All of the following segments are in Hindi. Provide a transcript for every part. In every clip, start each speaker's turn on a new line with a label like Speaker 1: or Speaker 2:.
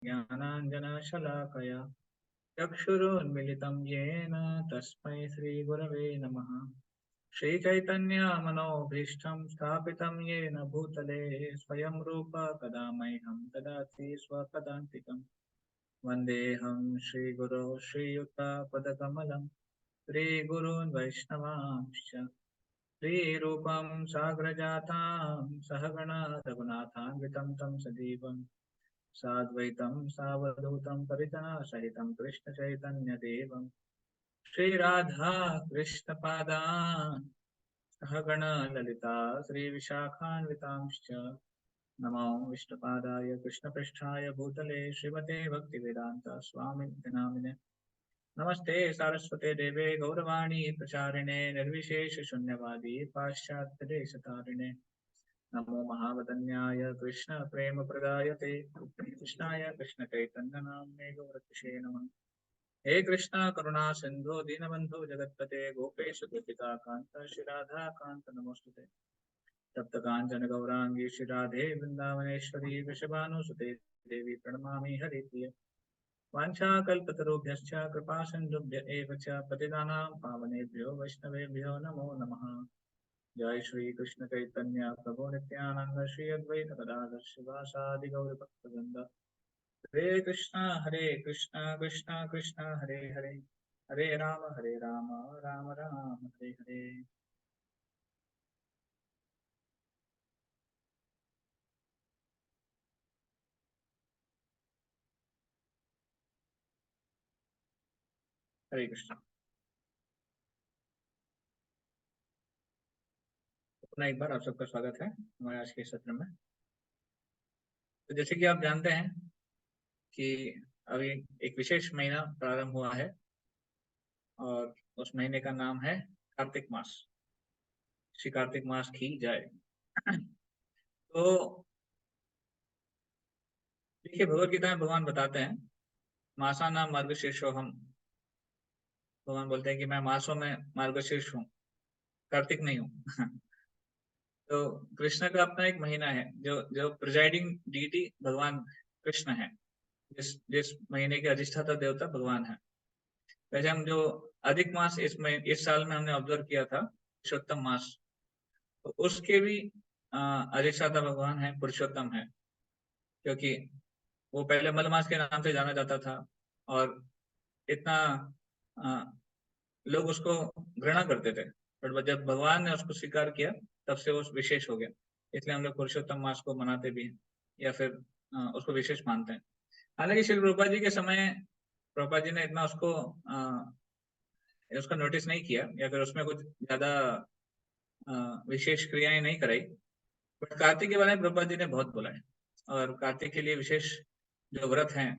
Speaker 1: ज्ञानाञ्जनशलाकया चक्षुरुन्मिलितं येन तस्मै श्रीगुरवे नमः। श्रीचैतन्यमनोभीष्टं स्थापितं येन भूतले स्वयं रूप कदा मह्यं ददाति स्वपदान्तिकम्। वन्देऽहं श्रीगुरो श्रीयुतपदकमलं श्रीगुरून् वैष्णवांश्च श्रीरूपं साग्रजातां सहगणा रघुनाथान्वितं तं सजीवं साद्वैतं सावधूतं परिजनसहितं कृष्णचैतन्यदेवं श्रीराधा कृष्णपादान् सहगण ललिता श्रीविशाखान्वितांश्च नमो विष्णुपादाय कृष्णपृष्ठाय भूतले श्रीमते भक्तिवेदान्त स्वामिनिति नामिने नमस्ते सारस्वते देवे गौरवाणी प्रचारिणे निर्विशेष शून्यवादी पाश्चात्यदेशतारिणे नमो महावदन्याय कृष्ण प्रेम प्रदायते कृष्णाय कृष्ण चैतन्य नाम्ने गौरतिषे नमः। हे कृष्ण करुणा सिंधु दीनबंधु जगत्पते गोपेश गोपिका कांत श्री राधा कांत नमोस्तुते। तप्त कांचन गौरांगी श्री राधे वृंदावनेश्वरी वृषभानुसुते देवी प्रणमामि हरिप्रिय। वाञ्छाकल्पतरुभ्यश्च कृपा सिन्धुभ्य एव च पतितानां पावनेभ्यो वैष्णवेभ्यो नमो नमः। जय श्री कृष्ण चैतन्य प्रभु नित्यानंद श्री अद्वैत गदाधर शिवासादि गौर भक्तवृंद। हरे कृष्णा कृष्णा कृष्णा हरे हरे हरे राम राम राम हरे हरे। हरे कृष्ण। पुनः एक बार आप सबका स्वागत है हमारे आज के सत्र में। तो जैसे कि आप जानते हैं कि अभी एक विशेष महीना प्रारंभ हुआ है और उस महीने का नाम है कार्तिक मास। श्री कार्तिक मास की जय। तो देखिए भगवत गीता में भगवान बताते हैं मासा नाम मार्गशीर्षो हम। भगवान बोलते हैं कि मैं मासों में मार्गशीर्ष हूँ, कार्तिक नहीं हूँ। तो कृष्ण का अपना एक महीना है जो जो प्रिजाइडिंग डीटी भगवान कृष्ण है, जिस जिस महीने के अधिष्ठाता देवता भगवान है। वैसे हम जो अधिक मास इस साल में हमने ऑब्जर्व किया था पुरुषोत्तम मास, तो उसके भी अधिष्ठाता भगवान है, पुरुषोत्तम है, क्योंकि वो पहले मल मास के नाम से जाना जाता था और इतना आ, लोग उसको घृणा करते थे, पर जब भगवान ने उसको स्वीकार किया तब से वो विशेष हो गया। इसलिए हम लोग पुरुषोत्तम मास को मनाते भी हैं या फिर उसको विशेष मानते हैं। हालांकि श्री प्रभुपाद जी के समय प्रभुपाद जी ने इतना उसका नोटिस नहीं किया या फिर उसमें कुछ ज्यादा विशेष क्रियाएं नहीं कराई। बट कार्तिक के बारे में प्रभुपाद जी ने बहुत बोला है और कार्तिक के लिए विशेष जो व्रत हैं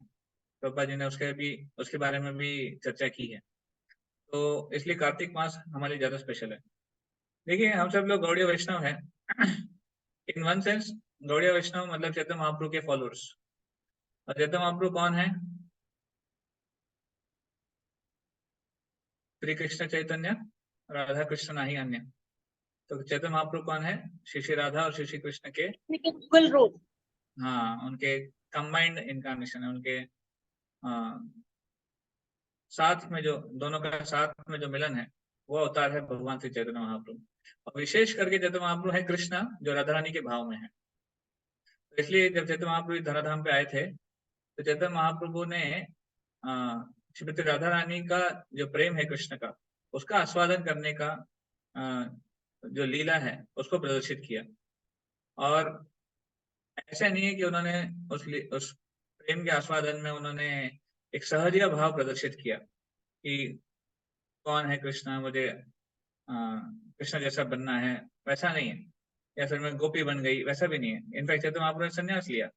Speaker 1: प्रभुपाद जी ने उसके बारे में भी चर्चा की है। तो इसलिए कार्तिक मास हमारे लिए ज्यादा स्पेशल है। देखिए हम सब लोग गौड़ीय वैष्णव हैं। इन वन सेंस गौड़ीय वैष्णव मतलब चैतन्य महाप्रभु के फॉलोअर्स। और चैतन्य महाप्रभु कौन है? श्री कृष्ण चैतन्य राधा कृष्ण नहीं अन्य। तो चैतन्य महाप्रभु कौन है? श्री श्री राधा और श्री श्री कृष्ण के
Speaker 2: इक्वल रूप।
Speaker 1: हाँ, उनके कंबाइंड इनकारनेशन है। उनके साथ में जो दोनों का साथ में जो मिलन है वो अवतार है भगवान श्री चैतन्य महाप्रभु। और विशेष करके चैतन्य महाप्रभु है कृष्णा जो राधा रानी के भाव में है। तो इसलिए जब चैतन्य महाप्रभु धराधाम पे आए थे तो चैतन्य महाप्रभु ने श्रीमती राधा रानी का जो प्रेम है कृष्ण का, उसका आस्वादन करने का जो लीला है उसको प्रदर्शित किया। और ऐसा नहीं है कि उन्होंने उस प्रेम के आस्वादन में उन्होंने एक सहज भाव प्रदर्शित किया कि कौन है कृष्ण, मुझे कृष्ण जैसा बनना है, वैसा नहीं है। या फिर मैं गोपी बन गई, वैसा भी नहीं है। इनफैक्ट चैतन्य महाप्रभु ने संन्यास लिया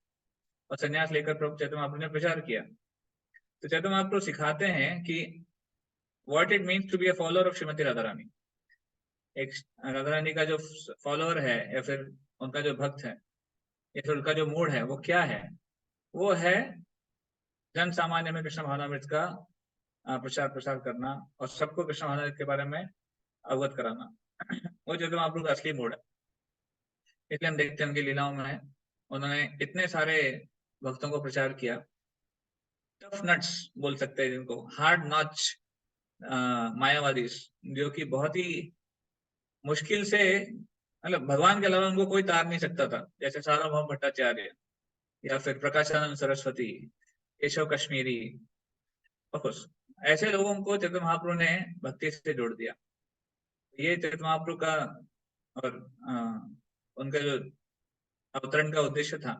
Speaker 1: और संन्यास लेकर प्रभु चैतन्य महाप्रभु ने प्रचार किया। तो चैतन्य महाप्रभु सिखाते हैं कि what it means to be a follower of Shrimati Radha Rani. एक राधा रानी का जो फॉलोअर है या फिर उनका जो भक्त है या फिर उनका जो मूड है वो क्या है? वो है जन सामान्य में कृष्ण भावनामृत का प्रचार प्रसार करना और सबको कृष्ण भावनामृत के बारे में अवगत कराना। वो चैतन्य महाप्रभु का असली मूड है। इसलिए हम देखते हैं उनकी लीलाओं में उन्होंने इतने सारे भक्तों को प्रचार किया टफ नट्स बोल सकते हैं जिनको, हार्ड नॉच मायावादी, जो कि बहुत ही मुश्किल से, मतलब भगवान के अलावा उनको कोई तार नहीं सकता था, जैसे सार्वभौम भट्टाचार्य या फिर प्रकाशानंद सरस्वती, केशव कश्मीरी, ऑफकोर्स ऐसे लोगों को चैतन्य महाप्रभु ने भक्ति से जोड़ दिया। ये चैतन्य महाप्रभु का और उनका जो अवतरण का उद्देश्य था,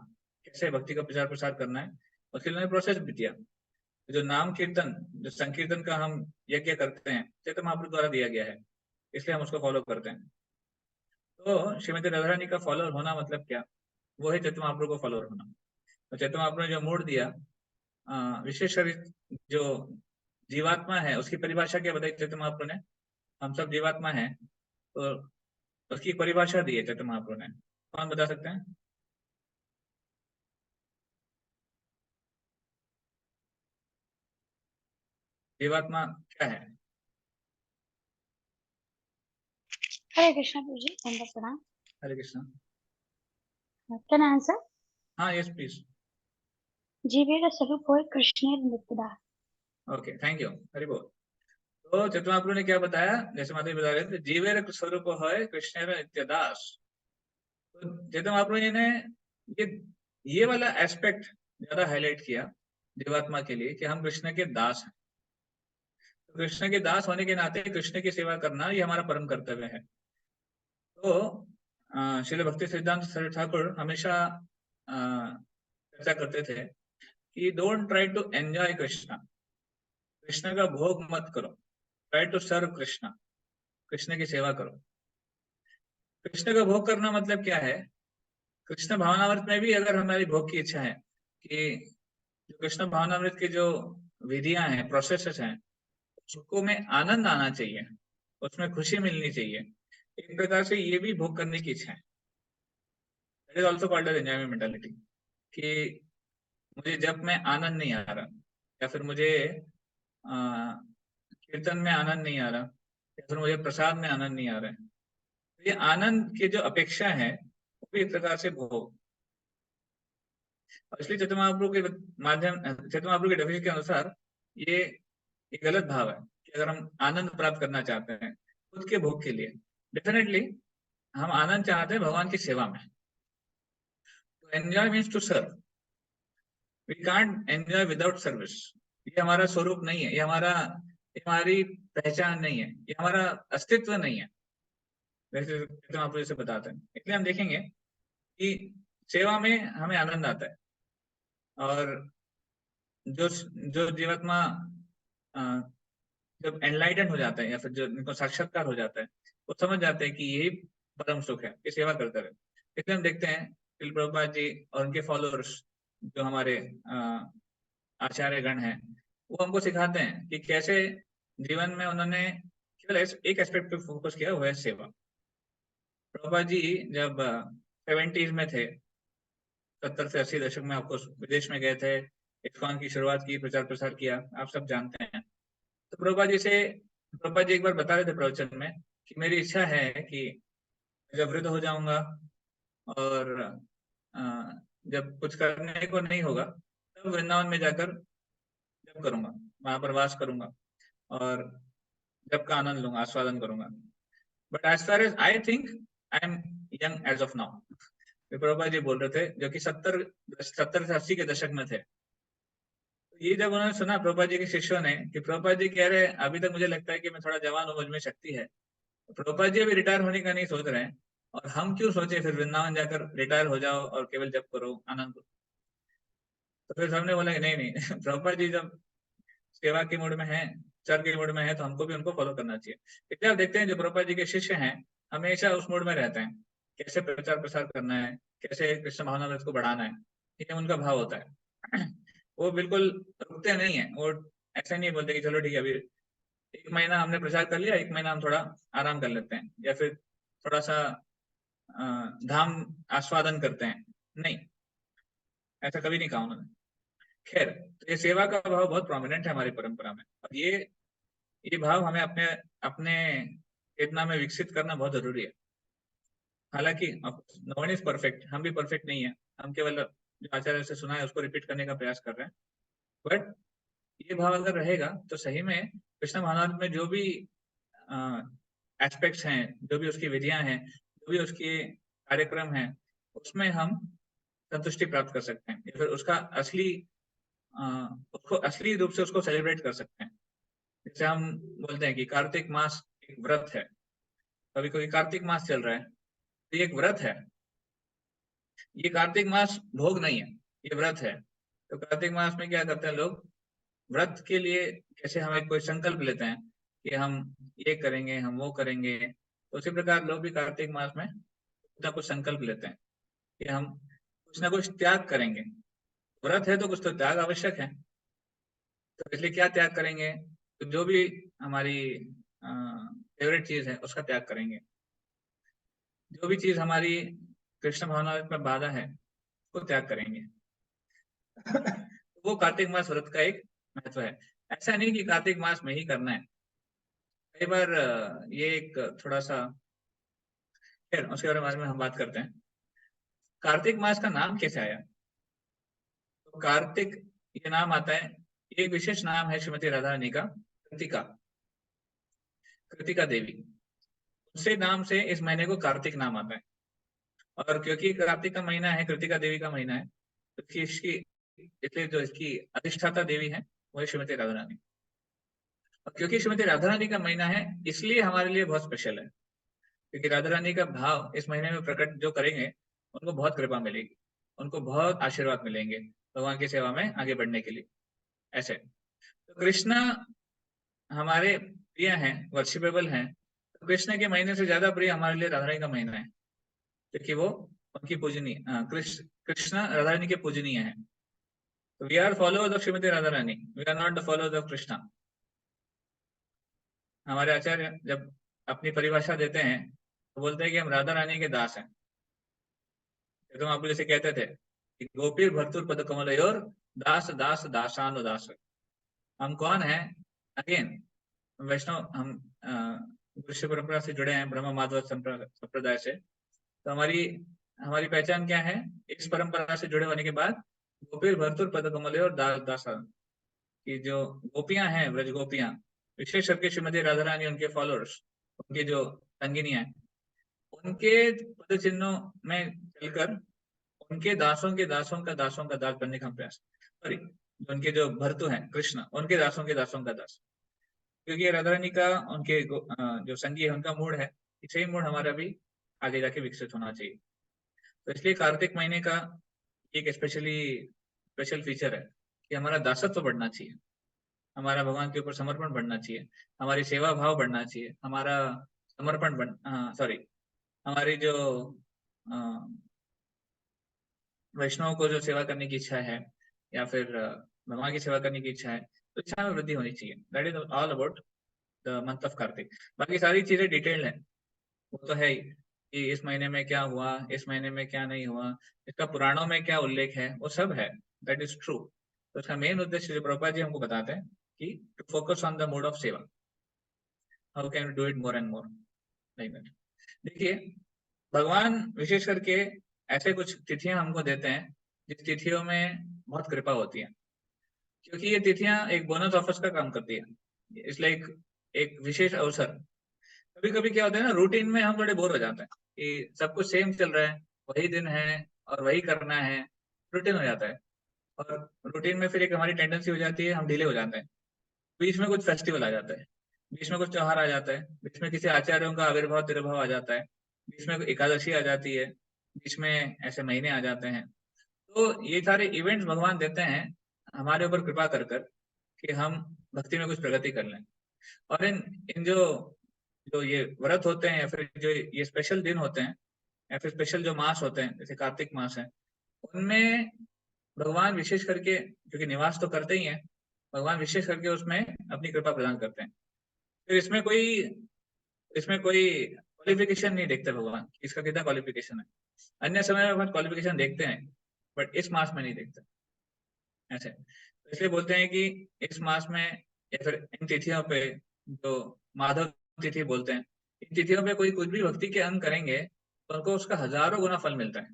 Speaker 1: कैसे भक्ति का प्रचार प्रसार करना है, उसके लिए प्रोसेस भी दिया। जो नाम कीर्तन, जो संकीर्तन का हम यज्ञ करते हैं, चैतन्य महाप्रभु द्वारा दिया गया है, इसलिए हम उसको फॉलो करते हैं। तो श्रीमती राधा रानी का फॉलोअर होना मतलब क्या? वो है चैतन्य महाप्रभु को फॉलोअर होना। तो चैतन्य महाप्रभु ने जो मोड़ दिया, विशेष शरीर जो जीवात्मा है, उसकी परिभाषा क्या बताई चैतन्य महाप्रभु ने? हम सब जीवात्मा हैं, तो उसकी परिभाषा दी है चैतन्य महाप्रभु ने। कौन बता सकते हैं? जीवात्मा क्या है?
Speaker 2: हरे कृष्णा प्रभु जी, दंडवत प्रणाम।
Speaker 1: हरे कृष्णा।
Speaker 2: Can answer?
Speaker 1: हाँ, यस प्लीज।
Speaker 2: जीवेर स्वरूप होय कृष्णेर नित्यदास।
Speaker 1: ओके, थैंक यू, हरि बोल। तो चैतन्य महाप्रभु ने क्या बताया? जैसे माता जी बता रहे थे, जीवेर स्वरूप है कृष्ण नित्यदास। तो चैतन्य महाप्रभु जी ने ये ये वाला एस्पेक्ट ज्यादा हाईलाइट किया जीवात्मा के लिए, कि हम कृष्ण के दास हैं। तो कृष्ण के दास होने के नाते कृष्ण की सेवा करना ये हमारा परम कर्तव्य है। तो श्रील भक्ति सिद्धांत सरस्वती ठाकुर हमेशा चर्चा करते थे कि don't try to enjoy Krishna, Krishna का भोग मत करो, try to serve Krishna, Krishna की सेवा करो। कृष्ण का भोग करना मतलब क्या है? कृष्ण भावनामृत में भी अगर हमारी भोग की इच्छा है कि जो कृष्ण भावनामृत की जो विधियां हैं, प्रोसेसेस हैं, उसको में आनंद आना चाहिए, उसमें खुशी मिलनी चाहिए, एक प्रकार से ये भी भोग करने की इच्छा है। That is also called as enjoyment mentality. कि मुझे जब में आनंद नहीं आ रहा, या फिर मुझे आ, कीर्तन में आनंद नहीं आ रहा, या फिर मुझे प्रसाद में आनंद नहीं आ रहा है, तो ये आनंद की जो अपेक्षा है वो भी एक प्रकार से भोग। और इसलिए चैतन्य महाप्रभु के माध्यम, चैतन्य महाप्रभु के डेफिनेशन के अनुसार ये गलत भाव है कि अगर हम आनंद प्राप्त करना चाहते हैं खुद के भोग के लिए, डेफिनेटली हम आनंद चाहते हैं भगवान की सेवा में। तो enjoy means to serve. We can't enjoy without service. ये हमारा स्वरूप नहीं है, ये हमारी पहचान नहीं है, ये हमारा अस्तित्व नहीं है। वैसे चैतन्य महाप्रभु से बताते हैं, इसलिए हम देखेंगे कि सेवा में हमें आनंद आता है। और जो जो जीवात्मा जब एनलाइटन हो जाता है, या फिर जो इनको साक्षात्कार हो जाता है, वो समझ जाते हैं कि यही परम सुख है, ये सेवा करते रहे। इसलिए हम देखते हैं श्रील प्रभुपाद जी और उनके फॉलोअर्स, जो हमारे आचार्य गण हैं, वो हमको सिखाते हैं कि कैसे जीवन में उन्होंने केवल एक एस्पेक्ट पे फोकस किया, वो है सेवा। प्रभुपाद जी जब 70s में थे, 70 से 80 दशक में, आपको विदेश में गए थे, इस्कॉन की शुरुआत की, प्रचार प्रसार किया, आप सब जानते हैं। तो प्रभुपाद जी एक बार बता रहे थे प्रवचन में कि मेरी इच्छा है कि जब वृद्ध हो जाऊंगा और अ, जब कुछ करने को नहीं होगा, तब वृंदावन में जाकर जब करूंगा, वहां पर वास करूंगा और जब का आनंद लूंगा, आस्वादन करूंगा। But as far as I think, I am young age of now. Prabhupada ji बोल रहे थे, जो कि 70 से 80 के दशक में थे। तो ये जब उन्होंने सुना प्रभुपाद जी के शिष्यों ने कि प्रभुपाद जी कह रहे हैं अभी तक मुझे लगता है कि मैं थोड़ा जवान हूँ, मुझ में शक्ति है, तो प्रभुपाद जी अभी रिटायर होने का नहीं सोच रहे हैं, और हम क्यों सोचे फिर वृंदावन जाकर रिटायर हो जाओ और केवल जप करो, आनंद करो। तो फिर सबने बोला कि नहीं नहीं प्रभुपाद जी जब सेवा के मूड में है, चर के मूड में है, तो हमको भी उनको फॉलो करना चाहिए। इसलिए आप देखते हैं जो प्रभुपाद जी के शिष्य हैं, हमेशा उस मूड में रहते हैं, कैसे प्रचार प्रसार करना है, कैसे कृष्ण भावनामृत को बढ़ाना है, ये उनका भाव होता है। वो बिल्कुल रुकते नहीं है, वो ऐसा नहीं बोलते कि चलो ठीक है, अभी 1 महीना हमने प्रचार कर लिया, 1 महीना हम थोड़ा आराम कर लेते हैं, या फिर थोड़ा सा धाम आस्वादन करते हैं। नहीं, ऐसा कभी नहीं कहा उन्होंने। खैर, तो ये सेवा का भाव बहुत प्रोमिनेंट है हमारी परंपरा में, और ये भाव हमें अपने अपने चेतना में विकसित करना बहुत जरूरी है। हालांकि नो वन इज परफेक्ट, हम भी परफेक्ट नहीं है, हम केवल जो आचार्य से सुना है उसको रिपीट करने का प्रयास कर रहे हैं। बट ये भाव अगर रहेगा तो सही में कृष्ण भावनामृत में जो भी एस्पेक्ट्स हैं, जो भी उसकी विधियां हैं, जो भी उसके कार्यक्रम हैं, उसमें हम संतुष्टि प्राप्त कर सकते हैं, या फिर उसका अ, उसको असली रूप से उसको सेलिब्रेट कर सकते हैं। जैसे हम बोलते हैं कि कार्तिक मास एक व्रत है, कभी कोई कार्तिक मास चल रहा है तो ये एक व्रत है। ये कार्तिक मास भोग नहीं है, ये व्रत है। तो कार्तिक मास में क्या करते हैं लोग, व्रत के लिए कैसे हम एक कोई संकल्प लेते हैं कि हम ये करेंगे, हम वो करेंगे, तो उसी प्रकार लोग भी कार्तिक मास में कुछ ना कुछ संकल्प लेते हैं कि हम कुछ ना कुछ त्याग करेंगे। व्रत है तो कुछ तो त्याग आवश्यक है, तो इसलिए क्या त्याग करेंगे, तो जो भी हमारी फेवरेट चीज है उसका त्याग करेंगे। जो भी चीज हमारी कृष्ण भावना में बाधा है उसको त्याग करेंगे। वो कार्तिक मास व्रत का एक महत्व है। ऐसा नहीं कि कार्तिक मास में ही करना है। कई बार ये एक थोड़ा सा, फिर उसके बारे में हम बात करते हैं। कार्तिक मास का नाम कैसे आया? तो कार्तिक ये नाम आता है, ये एक विशेष नाम है श्रीमती राधा रानी का, कृतिका, कृतिका देवी। उसी नाम से इस महीने को कार्तिक नाम आता है। और क्योंकि कार्तिक का महीना है, कृतिका देवी का महीना है, तो इसकी इसलिए जो इसकी अधिष्ठाता देवी है वो है श्रीमती राधा रानी। और क्योंकि श्रीमती राधा रानी का महीना है इसलिए हमारे लिए बहुत स्पेशल है, क्योंकि राधा रानी का भाव इस महीने में प्रकट जो करेंगे उनको बहुत कृपा मिलेगी, उनको बहुत आशीर्वाद मिलेंगे भगवान की सेवा में आगे बढ़ने के लिए। ऐसे तो कृष्ण हमारे प्रिय हैं, वर्शिपेबल हैं। तो कृष्ण के महीने से ज्यादा प्रिय हमारे लिए राधा रानी का महीना है, क्योंकि वो उनकी पूजनीय कृष्ण राधा रानी के पूजनीय है। तो we are followers of Shrimati Radha Rani, we are not the followers of Krishna. हमारे आचार्य जब अपनी परिभाषा देते हैं तो बोलते हैं कि हम राधा रानी के दास हैं। तो हम आपको जैसे कहते थे कि गोपीर भर्तुर पद कमलयोर दास दास दासानु दास। हम कौन है? अगेन वैष्णव, हम वैश्य परंपरा से जुड़े हैं, ब्रह्म माधव संप्रदाय से। तो हमारी हमारी पहचान क्या है? इस परंपरा से जुड़े होने के बाद गोपीर भर्तुर पद कमलयोर दास दासा, कि जो गोपियां हैं, ब्रज गोपियां, विशेष करके श्रीमती राधा रानी, उनके फॉलोअर्स, उनकी जो संगिनियां हैं, उनके पद चिन्हों में चलकर उनके दासों का दास बनने का हम प्रयास, सॉरी, उनके जो भर्तु हैं कृष्ण, उनके दासों का दास। क्योंकि राधा रानी का उनके जो संगी है उनका मूड है, इसे ही मूड हमारा भी आगे जाके विकसित होना चाहिए। तो इसलिए कार्तिक महीने का एक स्पेशल फीचर है कि हमारा दासत्व बढ़ना चाहिए, हमारा भगवान के ऊपर समर्पण बढ़ना चाहिए, हमारी सेवा भाव बढ़ना चाहिए, हमारा समर्पण सॉरी, हमारी जो अ, वैष्णव को जो सेवा करने की इच्छा है, या फिर भगवान की सेवा करने की इच्छा है, तो इच्छा में वृद्धि होनी चाहिए। That is all about the month of Kartik. बाकी सारी चीजें डिटेल्ड है, वो तो है ही कि इस महीने में क्या हुआ, इस महीने में क्या नहीं हुआ, इसका पुराणों में क्या उल्लेख है, वो सब है। That is true. तो इसका मेन उद्देश्य जो प्रभुपाद जी हमको बताते हैं कि to focus on the mode of seva, how can you do it more and more, like that. देखिए, भगवान विशेष करके ऐसे कुछ तिथियां हमको देते हैं जिस तिथियों में बहुत कृपा होती है, क्योंकि ये तिथियां एक बोनस ऑफिस का काम करती है, इसलिए एक विशेष अवसर। कभी कभी क्या होता है ना, रूटीन में हम थोड़े बोर हो जाते हैं कि सब कुछ सेम चल रहा है, वही दिन है और वही करना है, रूटीन हो जाता है। और रूटीन में फिर एक हमारी टेंडेंसी हो जाती है, हम डिले हो जाते हैं। बीच में कुछ फेस्टिवल आ जाता है, बीच में कुछ त्योहार आ जाता है, बीच में किसी आचार्यों का आविर्भाव तिरुभाव आ जाता है, बीच में एकादशी आ जाती है, बीच में ऐसे महीने आ जाते हैं। तो ये सारे इवेंट्स भगवान देते हैं हमारे ऊपर कृपा कर कर कि हम भक्ति में कुछ प्रगति कर लें। और इन इन जो जो ये व्रत होते हैं, या फिर जो ये स्पेशल दिन होते हैं, या फिर स्पेशल जो मास होते हैं जैसे कार्तिक मास है, उनमें भगवान विशेष करके, क्योंकि निवास तो करते ही हैं, भगवान विशेष करके उसमें अपनी कृपा प्रदान करते हैं। फिर इसमें कोई क्वालिफिकेशन नहीं देखते भगवान, इसका कितना क्वालिफिकेशन है। अन्य समय में भगवान क्वालिफिकेशन देखते हैं, बट इस मास में नहीं देखते ऐसे। तो इसलिए बोलते हैं कि इस मास में, या फिर इन तिथियों पे, जो माधव तिथि बोलते हैं, इन तिथियों पे कोई कुछ भी भक्ति के अंग करेंगे तो उनको उसका हजारों गुना फल मिलता है,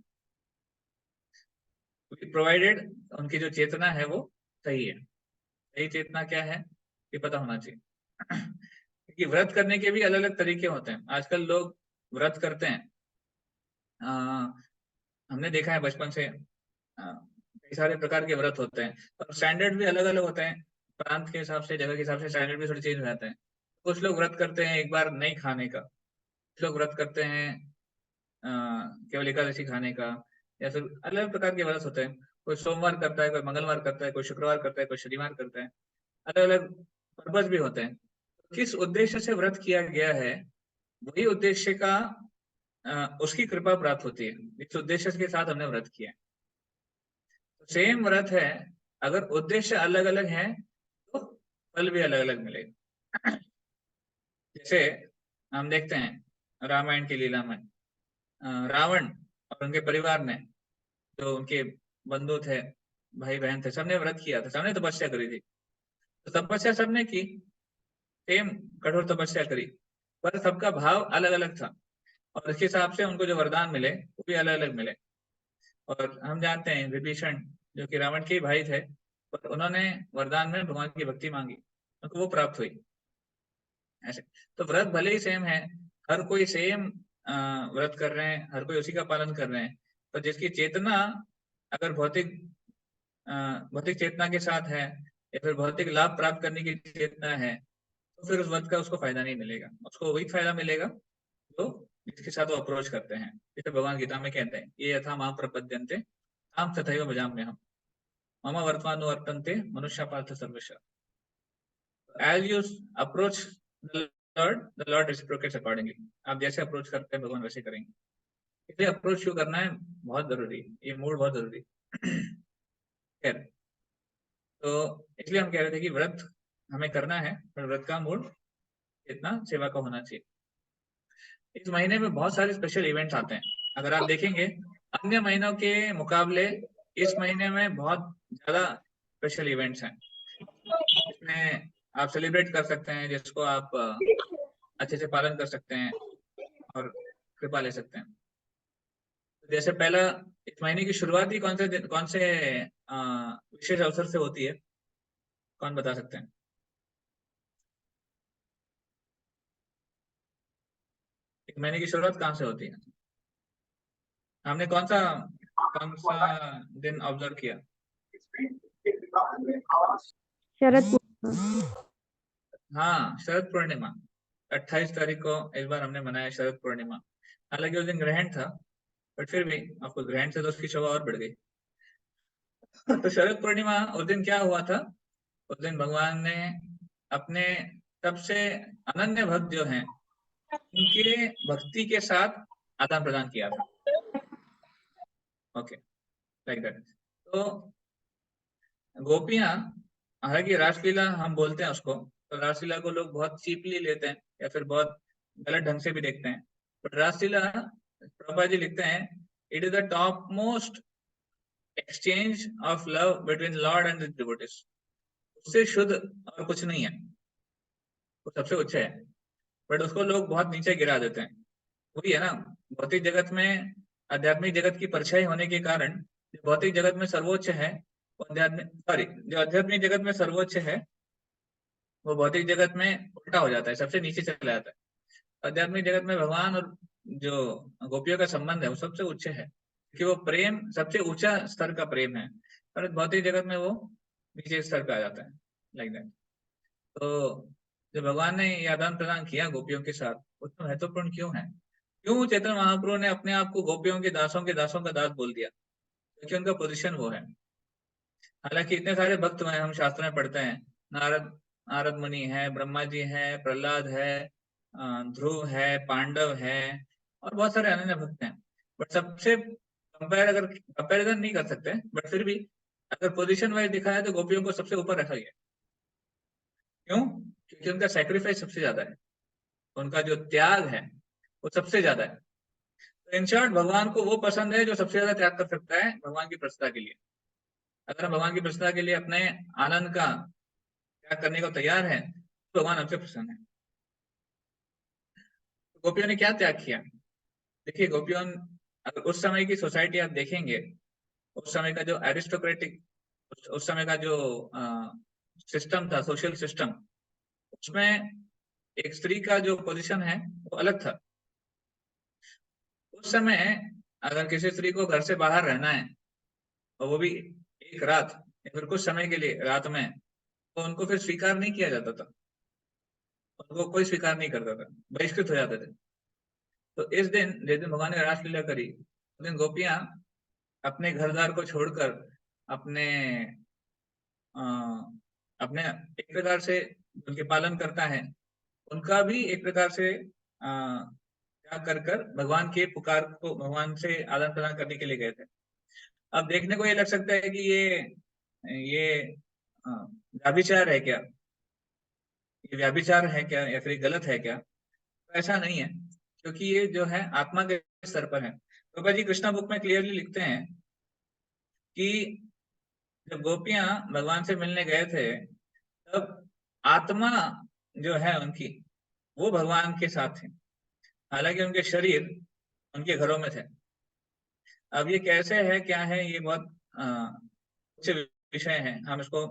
Speaker 1: प्रोवाइडेड उनकी जो चेतना है वो सही है। सही चेतना क्या है ये पता होना चाहिए। क्योंकि व्रत करने के भी अलग अलग तरीके होते हैं। आजकल लोग व्रत करते हैं, हमने देखा है बचपन से, कई सारे प्रकार के व्रत होते हैं और स्टैंडर्ड भी अलग अलग होते हैं। प्रांत के हिसाब से, जगह के हिसाब से स्टैंडर्ड भी थोड़े चेंज हो जाते हैं। कुछ लोग व्रत करते हैं एक बार नहीं खाने का, कुछ लोग व्रत करते हैं केवल एकादशी खाने का, या फिर अलग अलग प्रकार के व्रत होते हैं। कोई सोमवार करता है, कोई मंगलवार करता है, कोई शुक्रवार करता है, कोई शनिवार करता है। अलग अलग पर्पज भी होते हैं। किस उद्देश्य से व्रत किया गया है, वही उद्देश्य का उसकी कृपा प्राप्त होती है, इस उद्देश्य के साथ हमने व्रत किया है। सेम व्रत है, अगर उद्देश्य अलग अलग है तो फल भी अलग अलग मिलेगा। जैसे हम देखते हैं रामायण की लीला में, रावण और उनके परिवार ने, जो उनके बंधु थे, भाई बहन थे, सबने व्रत किया था, सबने तपस्या करी थी। तो तपस्या सबने की, सेम कठोर तपस्या करी, पर सबका भाव अलग अलग था और इसके हिसाब से उनको जो वरदान मिले वो भी अलग अलग मिले। और हम जानते हैं विभीषण जो कि रावण के ही भाई थे, पर उन्होंने वरदान में भगवान की भक्ति मांगी, उनको वो प्राप्त हुई। ऐसे तो व्रत भले ही सेम है, हर कोई सेम व्रत कर रहे हैं, हर कोई उसी का पालन कर रहे हैं, पर जिसकी चेतना अगर भौतिक चेतना के साथ है या फिर भौतिक लाभ प्राप्त करने की चेतना है, तो फिर उस व्रत का उसको फायदा नहीं मिलेगा। उसको वही फायदा मिलेगा जो जिसके साथ वो अप्रोच करते हैं। जैसे भगवान गीता में कहते हैं, ये यथा माम प्रपद्यन्ते ताम तथैव भजाम्यहम् मम वर्तमानुवर्तन्ते मनुष्य Partha सर्वश। As you approach the Lord reciprocates accordingly. आप जैसे अप्रोच करते हैं भगवान वैसे करेंगे। इसलिए अप्रोच क्यों करना है बहुत जरूरी है, ये मूड बहुत जरूरी है। खैर, तो इसलिए हम कह रहे थे कि व्रत हमें करना है, पर व्रत का मूड इतना सेवा का होना चाहिए। इस महीने में बहुत सारे स्पेशल इवेंट्स आते हैं। अगर आप देखेंगे अन्य महीनों के मुकाबले इस महीने में बहुत ज्यादा स्पेशल इवेंट्स हैं। इसमें आप सेलिब्रेट कर सकते हैं, जिसको आप अच्छे से पालन कर सकते हैं और कृपा ले सकते हैं। जैसे पहला, इस महीने की शुरुआत ही कौन से विशेष अवसर से होती है, कौन बता सकते हैं? एक महीने की शुरुआत कहाँ से होती है? हमने कौन सा दिन ऑब्जर्व किया?
Speaker 2: शरद
Speaker 1: हाँ, शरद पूर्णिमा। 28 तारीख को इस बार हमने मनाया शरद पूर्णिमा। हालांकि उस दिन ग्रहण था, बट फिर भी आपको ग्रहण से तो उसकी शोभा और बढ़ गई। तो शरद पूर्णिमा उस दिन क्या हुआ था? उस दिन भगवान ने अपने सबसे अनन्य भक्त जो हैं उनके भक्ति के साथ आदान प्रदान किया था। Okay, like that. तो गोपियां, हालांकि रासलीला हम बोलते हैं उसको, तो रासलीला को लोग बहुत चीपली लेते हैं या फिर बहुत गलत ढंग से भी देखते हैं। बट रासलीला, प्रभुपाद जी लिखते हैं, it is the top most exchange of love between Lord and devotees. उससे शुद्ध और कुछ नहीं है, वो सबसे उच्च है, बट उसको लोग बहुत नीचे गिरा देते हैं। वही है ना, भौतिक जगत में आध्यात्मिक जगत की परछाई होने के कारण जो भौतिक जगत में सर्वोच्च है, वो जो आध्यात्मिक जगत में सर्वोच्च है वो भौतिक जगत में उल्टा हो जाता है, सबसे नीचे चला जाता है। आध्यात्मिक जगत में भगवान और जो गोपियों का संबंध है वो सबसे उच्च है, क्योंकि वो प्रेम सबसे ऊंचा स्तर का प्रेम है, पर भौतिक जगत में वो नीचे स्तर पे आ जाता है, लाइक दैट। तो जब भगवान ने ये आदान प्रदान किया गोपियों के साथ, वो तो महत्वपूर्ण क्यों है? क्यों चैतन्य महाप्रभु ने अपने आप को गोपियों के दासों का दास बोल दिया? क्योंकि उनका पोजीशन वो है। हालांकि इतने सारे भक्त हैं, हम शास्त्र में पढ़ते हैं, नारद नारद मुनि है, ब्रह्मा जी है, प्रहलाद है, ध्रुव है, पांडव है, और बहुत सारे अन्य भक्त हैं। बट सबसे अगर कंपैरिजन नहीं कर सकते, बट फिर भी अगर पोजीशन वाइज दिखा है तो गोपियों को सबसे ऊपर रखा गया। क्यों? क्योंकि उनका सेक्रीफाइस सबसे ज्यादा है, उनका जो त्याग है वो सबसे ज्यादा है। तो इन शॉर्ट, भगवान को वो पसंद है जो सबसे ज्यादा त्याग कर सकता है भगवान की प्रसन्नता के लिए। अगर हम भगवान की प्रसन्नता के लिए अपने आनंद का त्याग करने को तैयार है तो भगवान हमसे प्रसन्न है। तो गोपियों ने क्या त्याग किया? देखिए, गोपियों, अगर उस समय की सोसाइटी आप देखेंगे, उस समय का जो एरिस्टोक्रेटिक, उस समय का जो सिस्टम था, सोशल सिस्टम, उसमें एक स्त्री का जो पोजीशन है वो अलग था। उस समय अगर किसी स्त्री को घर से बाहर रहना है और वो भी एक रात या फिर कुछ समय के लिए रात में, तो उनको फिर स्वीकार नहीं किया जाता था, उनको कोई स्वीकार नहीं करता था, बहिष्कृत हो जाते थे। तो इस दिन जिस दिन भगवान ने रासलीला करी, उस दिन गोपियां अपने घर द्वार को छोड़कर अपने अ, अपने एक प्रकार से उनके पालन करता है, उनका भी एक प्रकार से त्याग कर कर भगवान के पुकार को, भगवान से आदान प्रदान करने के लिए गए थे। अब देखने को ये लग सकता है कि ये अ, व्यभिचार है क्या, ये व्यभिचार है क्या या फिर ये गलत है क्या? तो ऐसा नहीं है, क्योंकि ये जो है आत्मा के स्तर पर है। बाबा जी कृष्णा बुक में क्लियरली लिखते हैं कि जब गोपियां भगवान से मिलने गए थे, तब आत्मा जो है उनकी, वो भगवान के साथ थे, हालांकि उनके शरीर उनके घरों में थे। अब ये कैसे है, क्या है, ये बहुत उच्च विषय है, हम इसको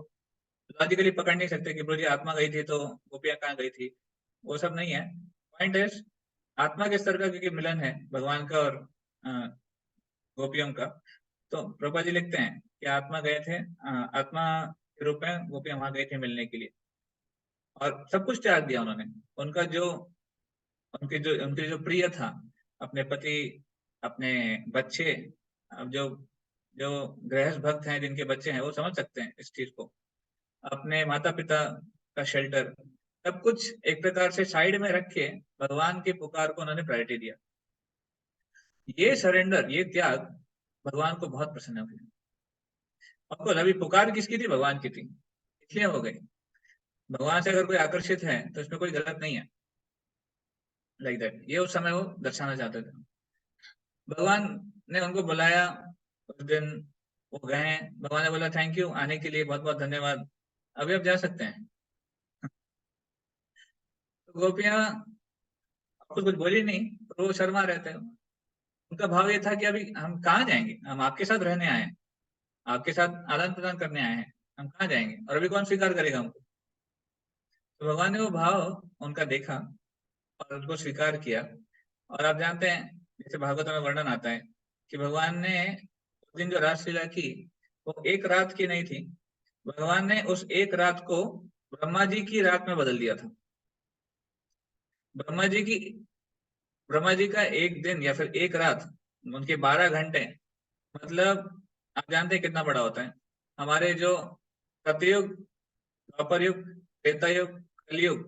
Speaker 1: लॉजिकली पकड़ नहीं सकते कि ब्रो जी आत्मा गई थी तो गोपियां कहाँ गई थी, वो सब नहीं है। पॉइंट इज, आत्मा के स्तर का क्योंकि मिलन है भगवान का और अ, गोपियों का, तो प्रभुपाद जी लिखते हैं कि आत्मा गए थे, आत्मा के रूप में गोपियां वहां गई थी मिलने के लिए, और सब कुछ त्याग दिया उन्होंने। उनका जो उनके जो प्रिय था, अपने पति, अपने बच्चे, अब जो जो गृहस्थ भक्त हैं जिनके बच्चे हैं वो समझ सकते हैं इस चीज को, अपने माता पिता का शेल्टर, सब कुछ एक प्रकार से साइड में रख के भगवान के पुकार को उन्होंने प्रायोरिटी दिया। ये सरेंडर, ये त्याग भगवान को बहुत प्रसन्न हो गया। आपको अभी पुकार किसकी थी? भगवान की थी, इसलिए हो गई। भगवान से अगर कोई आकर्षित है तो इसमें कोई गलत नहीं है, लाइक दैट, ये उस समय वो दर्शाना चाहते थे। भगवान ने उनको बुलाया उस दिन, वो गए, भगवान ने बोला थैंक यू आने के लिए, बहुत बहुत धन्यवाद, अभी आप जा सकते हैं। तो गोपियां कुछ बोली नहीं, पर वो शर्मा रहते हैं। उनका भाव ये था कि अभी हम कहाँ जाएंगे, हम आपके साथ रहने आए हैं, आपके साथ आदान प्रदान करने आए हैं, हम कहाँ जाएंगे, और अभी कौन स्वीकार करेगा हमको? तो भगवान ने वो भाव उनका देखा और उनको स्वीकार किया। और आप जानते हैं, जैसे भागवत में वर्णन आता है कि भगवान ने उस दिन जो रासलीला की वो एक रात की नहीं थी, भगवान ने उस एक रात को ब्रह्मा जी की रात में बदल दिया था। ब्रह्मा जी की ब्रह्मा जी का एक दिन या फिर एक रात, उनके 12 घंटे, मतलब आप जानते हैं कितना बड़ा होता है। हमारे जो सतयुग, द्वापर युग, त्रेता युग, कलयुग,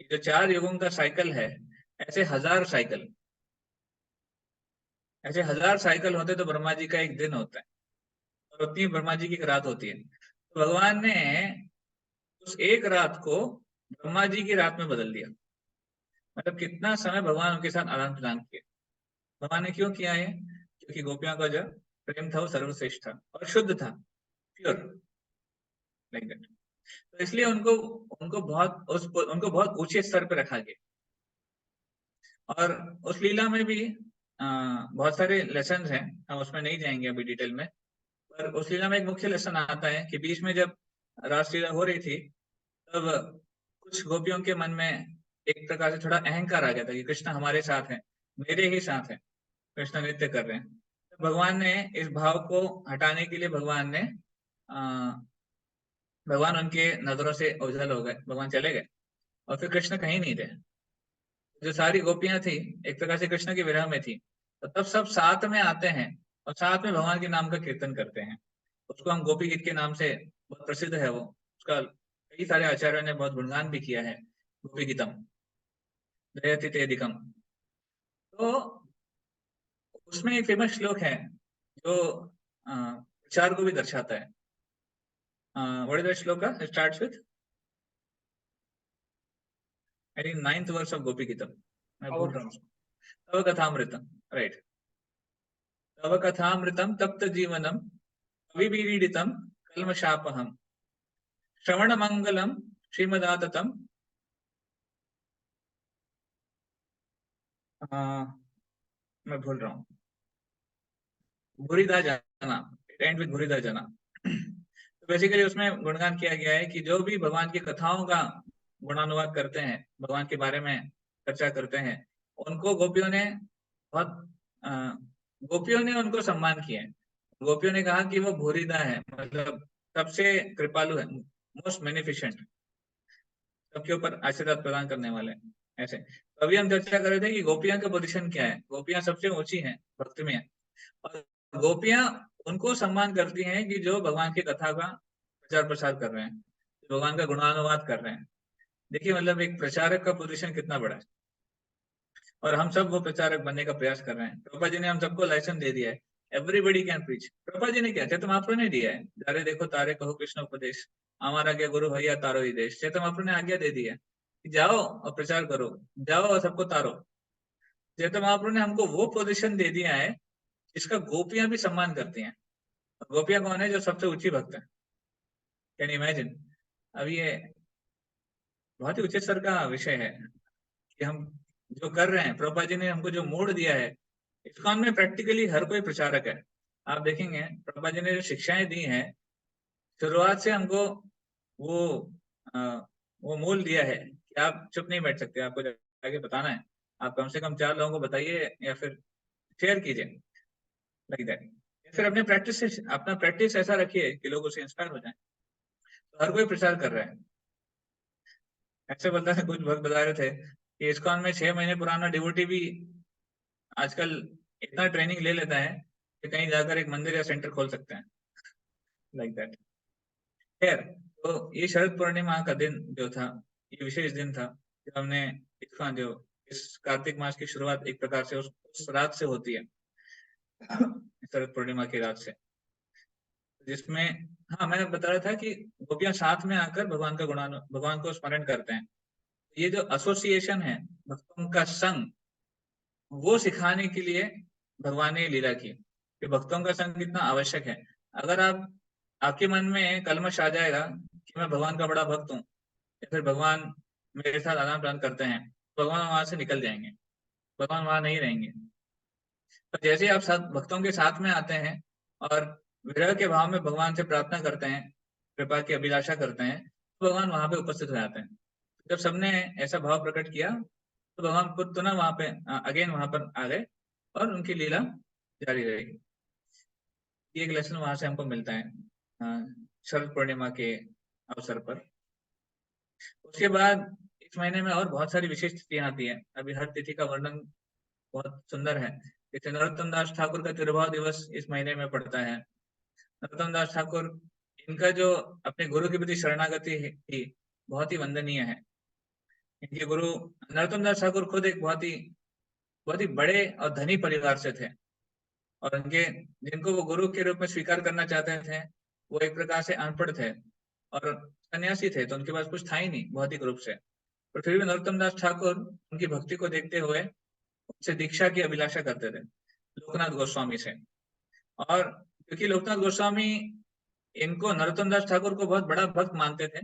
Speaker 1: ये जो 4 युगों का साइकिल है, ऐसे 1000 साइकिल, ऐसे 1000 साइकिल होते तो ब्रह्मा जी का एक दिन होता है, और उतनी ब्रह्मा जी की एक रात होती है। तो भगवान ने उस एक रात को ब्रह्मा जी की रात में बदल दिया। मतलब कितना समय भगवान उनके साथ आदान प्रदान किया। भगवान ने क्यों किया है? क्योंकि गोपियों का जो प्रेम था वो सर्वश्रेष्ठ था और शुद्ध था, प्योर, लाइक दैट। तो इसलिए उनको उनको बहुत ऊंचे स्तर पर रखा गया। और उस लीला में भी बहुत सारे लेसन हैं, हम उसमें नहीं जाएंगे अभी डिटेल में। पर उस लीला में एक मुख्य लेसन आता है कि बीच में जब रासलीला हो रही थी, तब कुछ गोपियों के मन में एक प्रकार से थोड़ा अहंकार आ गया था कि कृष्ण हमारे साथ है, मेरे ही साथ है, कृष्ण नृत्य कर रहे हैं। तो भगवान ने इस भाव को हटाने के लिए भगवान उनके नजरों से ओझल हो गए, भगवान चले गए, और फिर कृष्ण कहीं नहीं थे। जो सारी गोपियां थी एक प्रकार से कृष्ण के विरह में थी, तो तब सब साथ में आते हैं और साथ में भगवान के नाम का कीर्तन करते हैं। उसको हम गोपी गीत के नाम से, बहुत प्रसिद्ध है वो, उसका कई सारे आचार्यों ने बहुत गुणगान भी किया है, गोपी गीतम जयति तेदिकम। तो उसमें एक फेमस श्लोक है जो विचार को भी दर्शाता है। What is the shloka? Starts with, I think 9th verse of Gopi Geetam, मैं भूल रहा हूँ। तव कथामृतम, राइट। तव कथामृतम तप्त जीवनम अविपीडितम कल्मषापहम श्रवण मंगलम श्रीमदाततम मैं भूल रहा हूँ, भूरिदा जना, एंड विद भूरिदा जना। तो बेसिकली उसमें गुणगान किया गया है कि जो भी भगवान की कथाओं का गुणानुवाद करते हैं, भगवान के बारे में चर्चा करते हैं, उनको गोपियों ने बहुत अ, गोपियों ने उनको सम्मान किया है। गोपियों ने कहा कि वो भूरिदा है, मतलब सबसे कृपालु है, मोस्ट बेनिफिशिएंट, सबके ऊपर आशीर्वाद प्रदान करने वाले हैं, ऐसे। तो अभी हम चर्चा कर रहे थे कि गोपियां का पोजीशन क्या है। गोपियां सबसे ऊंची हैं भक्ति में, और गोपियां उनको सम्मान करती हैं कि जो भगवान की कथा का प्रचार प्रसार कर रहे हैं, भगवान का गुणानुवाद कर रहे हैं। देखिए मतलब एक प्रचारक का पोजीशन कितना बड़ा है, और हम सब वो प्रचारक बनने का प्रयास कर रहे हैं। प्रभुपाद जी ने हम सबको लाइसेंस दे दिया है, everybody can preach. Prabhupada ji ने क्या चैतन्य महाप्रभु ने दिया है, जारे देखो तारे कहो कृष्ण उपदेश, हमारा क्या गुरु भैया तारो ही देश। चैतन्य महाप्रभु ने आज्ञा दे दी है कि जाओ और प्रचार करो, जाओ और सबको तारो। चैतन्य महाप्रभु ने हमको वो पोजीशन दे दिया है जिसका गोपियां भी सम्मान करती हैं। गोपियां कौन है? जो सबसे ऊंची भक्त है। Can imagine? अब ये बहुत ही उच्च स्तर का विषय है कि हम जो कर रहे हैं। प्रभुपाद जी ने हमको जो मोड़ दिया है, इस्कॉन में प्रैक्टिकली हर कोई प्रचारक है। आप देखेंगे प्रभुपाद जी ने जो शिक्षाएं दी हैं, शुरुआत से हमको वो आ, वो मूल दिया है कि आप चुप नहीं बैठ सकते, आपको जाके बताना है। आप कम से कम 4 लोगों को बताइए या फिर शेयर कीजिए, लाइक दैट। फिर अपना प्रैक्टिस ऐसा रखिए कि लोग उससे इंस्पायर हो जाएं। तो हर कोई प्रचार कर रहा है। ऐसे बोलता है, कुछ भक्त बता रहे थे कि इस्कॉन में 6 महीने पुराना डिवोटी भी आजकल इतना ट्रेनिंग ले लेता है कि कहीं जाकर एक मंदिर या सेंटर खोल सकते हैं, लाइक दैट। खैर, तो ये शरद पूर्णिमा का दिन जो था, ये विशेष दिन था जब हमने इसका जो इस कार्तिक मास की शुरुआत एक प्रकार से उस रात से होती है, शरद पूर्णिमा की रात से, जिसमें हाँ मैं बता रहा था कि गोपियां साथ में आकर भगवान को स्मरण करते हैं। ये जो एसोसिएशन है, भक्तों का संग, वो सिखाने के लिए भगवान ने लीला की कि भक्तों का संग कितना आवश्यक है। अगर आपके मन में कलमश आ जाएगा कि मैं भगवान का बड़ा भक्त हूँ, या फिर भगवान मेरे साथ आदान प्रदान करते हैं, तो भगवान वहां से निकल जाएंगे, भगवान वहां नहीं रहेंगे। तो जैसे ही आप भक्तों के साथ में आते हैं और विरह के भाव में भगवान से प्रार्थना करते हैं, कृपा की अभिलाषा करते हैं, तो भगवान वहां पे उपस्थित हो जाते हैं। जब सबने ऐसा भाव प्रकट किया तो भगवान खुद तो ना वहां पे अगेन वहां पर आ गए और उनकी लीला जारी रहेगी। ये एक लेसन वहां से हमको मिलता है शरद पूर्णिमा के अवसर पर। उसके बाद इस महीने में और बहुत सारी विशेष तिथियां आती है। अभी हर तिथि का वर्णन बहुत सुंदर है। जैसे नरोत्तम दास ठाकुर का तिरुभाव दिवस इस महीने में पड़ता है। नरोत्तम दास ठाकुर, इनका जो अपने गुरु के प्रति शरणागति थी, बहुत ही वंदनीय है। इनके गुरु नरोत्तम दास ठाकुर खुद एक बहुत ही बड़े और धनी परिवार से थे, और उनके जिनको वो गुरु के रूप में स्वीकार करना चाहते थे, वो एक प्रकार से अनपढ़ थे और सन्यासी थे, तो उनके पास कुछ था ही नहीं भौतिक रूप से। पर फिर भी नरोत्तम दास ठाकुर उनकी भक्ति को देखते हुए उनसे दीक्षा की अभिलाषा करते थे, लोकनाथ गोस्वामी से। और क्योंकि लोकनाथ गोस्वामी इनको नरोत्तम दास ठाकुर को बहुत बड़ा भक्त मानते थे,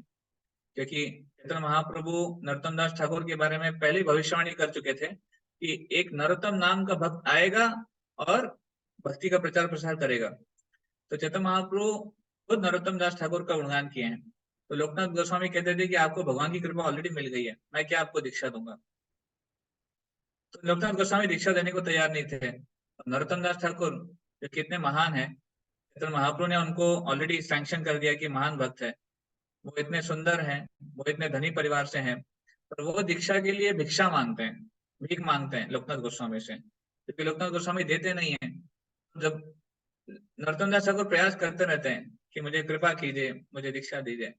Speaker 1: क्योंकि चैतन्य महाप्रभु नरोत्तम दास ठाकुर के बारे में पहले भविष्यवाणी कर चुके थे कि एक नरोत्तम नाम का भक्त आएगा और भक्ति का प्रचार प्रसार करेगा। तो चैतन्य महाप्रभु खुद नरोत्तम दास ठाकुर का गुणगान किए हैं। तो लोकनाथ गोस्वामी कहते थे कि आपको भगवान की कृपा ऑलरेडी मिल गई है, मैं क्या आपको दीक्षा दूंगा। तो लोकनाथ गोस्वामी दीक्षा देने को तैयार नहीं थे। नरोत्तम दास ठाकुर जो कितने महान है, चैतन्य महाप्रभु ने उनको ऑलरेडी सैंक्शन कर दिया कि महान भक्त है, वो इतने सुंदर हैं, वो इतने धनी परिवार से हैं, पर वो दीक्षा के लिए भिक्षा मांगते हैं, भीख मांगते हैं लोकनाथ गोस्वामी से, क्योंकि लोकनाथ गोस्वामी देते नहीं है। जब नरोत्तम दास ठाकुर प्रयास करते रहते हैं कि मुझे कृपा कीजिए, मुझे दीक्षा दीजिए,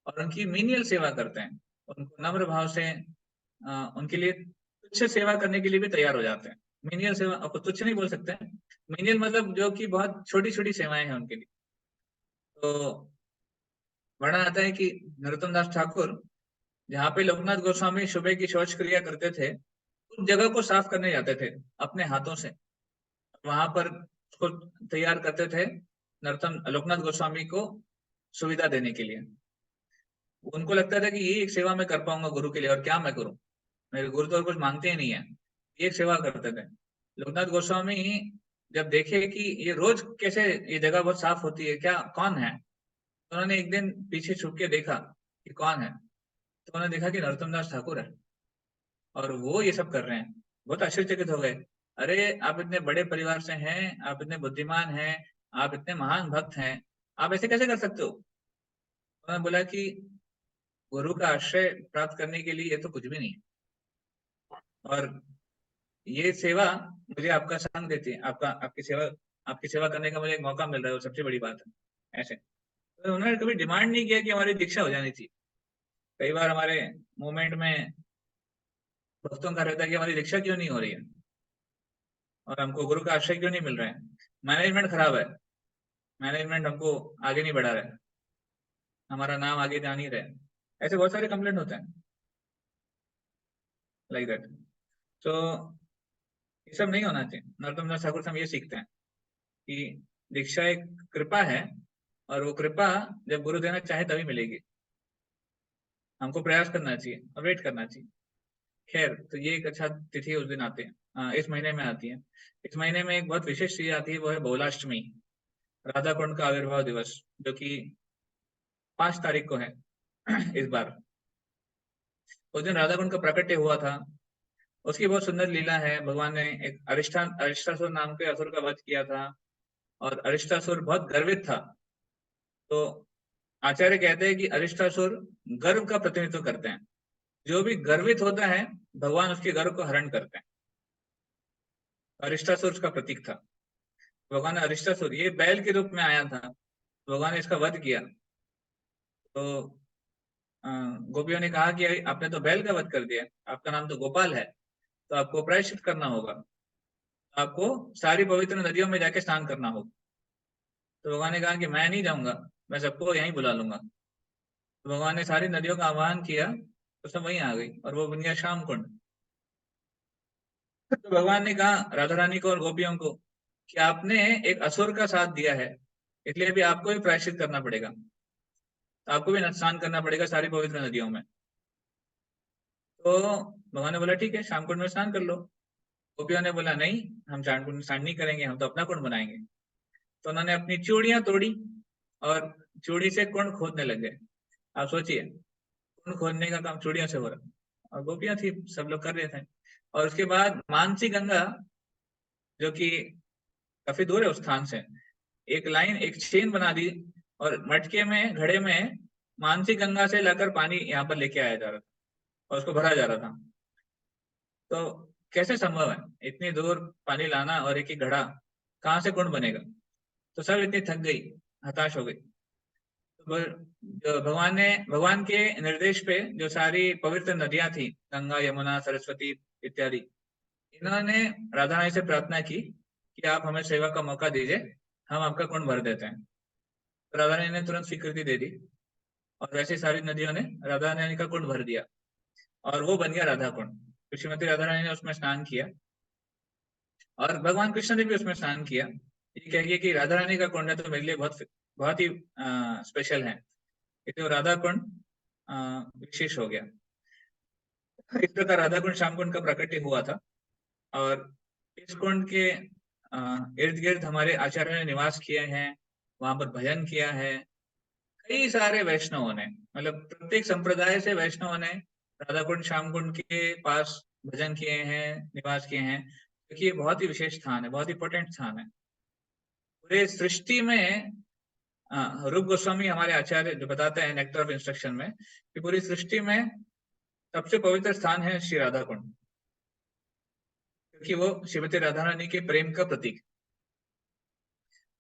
Speaker 1: और उनकी मीनियल सेवा करते हैं, उनको नम्र भाव से उनके लिए तुच्छ सेवा करने के लिए भी तैयार हो जाते हैं। मीनियल सेवा, आपको तुच्छ नहीं बोल सकते, मीनियल मतलब जो कि बहुत छोटी छोटी सेवाएं हैं उनके लिए। तो वर्णन आता है कि नरोत्तम दास ठाकुर जहाँ पे लोकनाथ गोस्वामी सुबह की शौच क्रिया करते थे, उस जगह को साफ करने जाते थे अपने हाथों से, वहां पर उसको तैयार करते थे नरोत्तम लोकनाथ गोस्वामी को सुविधा देने के लिए। उनको लगता था कि ये एक सेवा मैं कर पाऊंगा गुरु के लिए, और क्या मैं करूं, मेरे गुरु तो और कुछ मांगते ही नहीं है, ये एक सेवा करते थे। लोकनाथ गोस्वामी जब देखे कि ये रोज कैसे ये जगह बहुत साफ होती है, क्या कौन है, तो उन्होंने एक दिन पीछे छुप के देखा कि कौन है, तो उन्होंने देखा कि नरोत्तम दास ठाकुर है और वो ये सब कर रहे हैं। बहुत आश्चर्यचकित हो गए। अरे आप इतने बड़े परिवार से हैं, आप इतने बुद्धिमान हैं, आप इतने महान भक्त हैं, आप ऐसे कैसे कर सकते हो? उन्होंने बोला कि गुरु का आश्रय प्राप्त करने के लिए ये तो कुछ भी नहीं है, और ये सेवा मुझे आपका संग देती है, आपकी सेवा करने का मुझे एक मौका मिल रहा है, वो सबसे बड़ी बात है। ऐसे तो उन्होंने कभी डिमांड नहीं किया कि हमारी दीक्षा हो जानी चाहिए। कई बार हमारे मूवमेंट में भक्तों का रहता है कि हमारी दीक्षा क्यों नहीं हो रही है और हमको गुरु का आश्रय क्यों नहीं मिल रहा है, मैनेजमेंट खराब है, मैनेजमेंट हमको आगे नहीं बढ़ा रहा है, हमारा नाम आगे जा नहीं रहा है। ऐसे बहुत सारे कंप्लेंट होते हैं लाइक दैट। तो ये सब नहीं होना चाहिए। नरोत्तम दास ठाकुर से हम ये सीखते हैं कि दीक्षा एक कृपा है, और वो कृपा जब गुरु देना चाहे तभी मिलेगी। हमको प्रयास करना चाहिए और वेट करना चाहिए। खैर, तो ये एक अच्छा तिथि उस दिन आते हैं, इस महीने में आती है। इस महीने में एक बहुत विशेष चीज आती है, वो है बहुलाष्टमी, राधा कुंड का आविर्भाव दिवस, जो कि 5 तारीख को है इस बार। उस दिन राधा कुंड का प्राकट्य हुआ था। उसकी बहुत सुंदर लीला है। भगवान ने एक अरिष्टासुर नाम के असुर का वध किया था, और अरिष्टासुर बहुत गर्वित था। तो आचार्य कहते हैं कि अरिष्टासुर गर्व का प्रतिनिधित्व करते हैं। जो भी गर्वित होता है, भगवान उसके गर्व को हरण करते हैं। अरिष्टासुर उसका प्रतीक था। भगवान ने अरिष्टासुर, ये बैल के रूप में आया था, भगवान ने इसका वध किया। तो गोपियों ने कहा कि आपने तो बैल का वध कर दिया, आपका नाम तो गोपाल है, तो आपको प्रायश्चित करना होगा, आपको सारी पवित्र नदियों में जाके स्नान करना होगा। तो भगवान ने कहा कि मैं नहीं जाऊंगा, मैं सबको यहीं बुला लूंगा। तो भगवान ने सारी नदियों का आह्वान किया, तो सब वहीं आ गई, और वो बन गया श्याम कुंड। तो भगवान ने कहा राधा रानी को और गोपियों को कि आपने एक असुर का साथ दिया है, इसलिए अभी आपको भी प्रायश्चित करना पड़ेगा, तो आपको भी स्नान करना पड़ेगा सारी पवित्र नदियों में। तो भगवान ने बोला ठीक है, श्याम कुंड में स्नान कर लो। गोपियों ने बोला नहीं, हम श्याम कुंड में स्नान नहीं करेंगे, हम तो अपना कुंड बनाएंगे। तो उन्होंने अपनी चूड़ियां तोड़ी और चूड़ी से कुंड खोदने लग गए। आप सोचिए, कुंड खोदने का काम चूड़ियों से हो रहा, और गोपियां थी, सब लोग कर रहे थे। और उसके बाद मानसी गंगा, जो कि काफी दूर है उस स्थान से, एक लाइन, एक चेन बना दी, और मटके में, घड़े में मानसी गंगा से लाकर पानी यहाँ पर लेके आया जा रहा था, और उसको भरा जा रहा था। तो कैसे संभव है इतनी दूर पानी लाना, और एक ही घड़ा, कहाँ से कुंड बनेगा? तो सब इतनी थक गई, हताश हो गई। तो जो भगवान के निर्देश पे जो सारी पवित्र नदियां थी, गंगा, यमुना, सरस्वती इत्यादि, इन्होंने राधा रानी से प्रार्थना की कि आप हमें सेवा का मौका दीजिए, हम आपका कुंड भर देते हैं। तो राधा रानी ने तुरंत स्वीकृति दे दी, और वैसे सारी नदियों ने राधा रानी का कुंड भर दिया, और वो बन गया राधा कुंड। तो श्रीमती राधा रानी ने उसमें स्नान किया, और भगवान कृष्ण ने भी उसमें स्नान किया। ये कहिए कि राधा रानी का कुंड है, तो मेरे लिए बहुत बहुत ही स्पेशल है, इसलिए वो राधा कुंड विशेष हो गया। इस प्रकार राधा कुंड श्याम कुंड का प्राकट्य हुआ था, और इस कुंड के इर्द गिर्द हमारे आचार्य ने निवास किए हैं, वहां पर भजन किया है। कई सारे वैष्णवों ने, मतलब प्रत्येक संप्रदाय से वैष्णवों ने राधा कुंड श्याम कुंड के पास भजन किए हैं, निवास किए हैं, क्योंकि ये बहुत ही विशेष स्थान है, बहुत ही इंपोर्टेंट स्थान है पूरे सृष्टि में। रूप गोस्वामी हमारे आचार्य जो बताते हैं नेक्टर ऑफ इंस्ट्रक्शन में, कि पूरी सृष्टि में सबसे पवित्र स्थान है श्री राधा कुंड, क्योंकि वो श्रीमती राधा रानी के प्रेम का प्रतीक।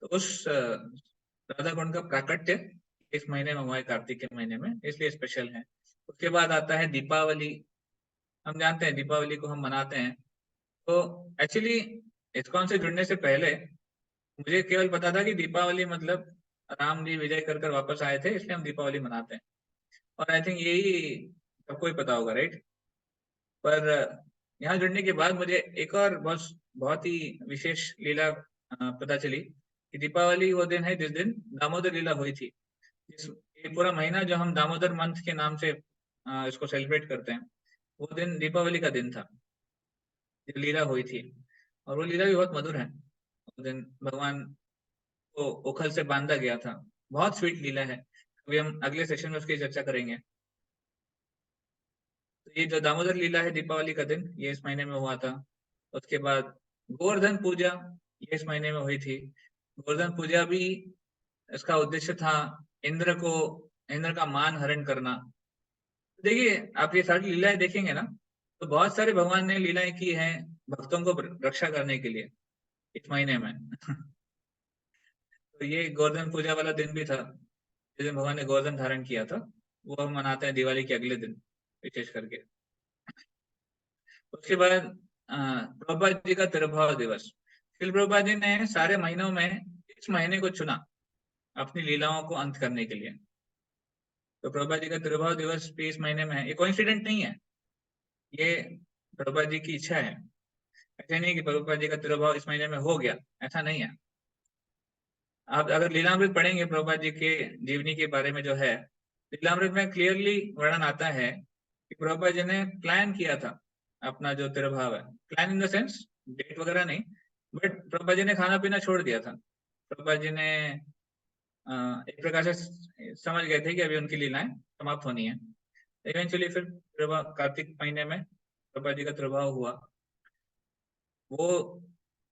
Speaker 1: तो उस राधा कुंड का प्राकट्य इस महीने में हुआ है, कार्तिक के महीने में, इसलिए स्पेशल है। उसके बाद आता है दीपावली। हम जानते हैं दीपावली को हम मनाते हैं। तो एक्चुअली इस्कॉन से जुड़ने से पहले मुझे केवल पता था कि दीपावली मतलब राम जी विजय कर कर वापस आए थे, इसलिए हम दीपावली मनाते हैं, और आई थिंक यही सबको ही पता होगा, राइट? पर यहाँ जुड़ने के बाद मुझे एक और बहुत बहुत ही विशेष लीला पता चली, कि दीपावली वो दिन है जिस दिन दामोदर लीला हुई थी। ये पूरा महीना जो हम दामोदर मंथ के नाम से इसको सेलिब्रेट करते हैं, वो दिन दीपावली का दिन था, जो लीला हुई थी। और वो लीला भी बहुत मधुर है। उस दिन भगवान को उखल से बांधा गया था, बहुत स्वीट लीला है। अभी हम अगले सेशन में उसकी चर्चा करेंगे। तो ये जो दामोदर लीला है दीपावली का दिन, ये इस महीने में हुआ था। उसके बाद गोवर्धन पूजा, ये इस महीने में हुई थी। गोवर्धन पूजा भी, इसका उद्देश्य था इंद्र को, इंद्र का मान हरण करना। देखिए, आप ये सारी लीलाएं देखेंगे ना, तो बहुत सारे भगवान ने लीलाएं की हैं भक्तों को रक्षा करने के लिए इस महीने में। तो ये गोवर्धन पूजा वाला दिन भी था, जिस दिन भगवान ने गोवर्धन धारण किया था, वो हम मनाते हैं दिवाली के अगले दिन विशेष करके। उसके बाद प्रभुपाद जी का तिरुभाव दिवस। श्रील प्रभुपाद जी ने सारे महीनों में इस महीने को चुना अपनी लीलाओं को अंत करने के लिए। तो प्रभुपाद जी का तिरुभाव दिवस भी इस महीने में है। ये कोइंसिडेंट नहीं है, ये प्रभुपाद जी की इच्छा है। ऐसे नहीं कि प्रभुपाद जी का तिरुभाव इस महीने में हो गया, ऐसा नहीं है। आप अगर लीलामृत पढ़ेंगे प्रभुपाद जी के जीवनी के बारे में जो है, लीलामृत में क्लियरली वर्णन आता है कि प्रभुपाद जी ने प्लान किया था अपना जो तिरुभाव है। Plan in the sense date वगैरह नहीं, बट प्रभुपाद जी ने खाना पीना छोड़ दिया था। प्रभुपाद जी ने एक प्रकार से समझ गए थे कि अभी उनकी लीलाएं समाप्त होनी है। इवेंचुअली फिर कार्तिक महीने में प्रभुपाद जी का तिरुभाव हुआ। वो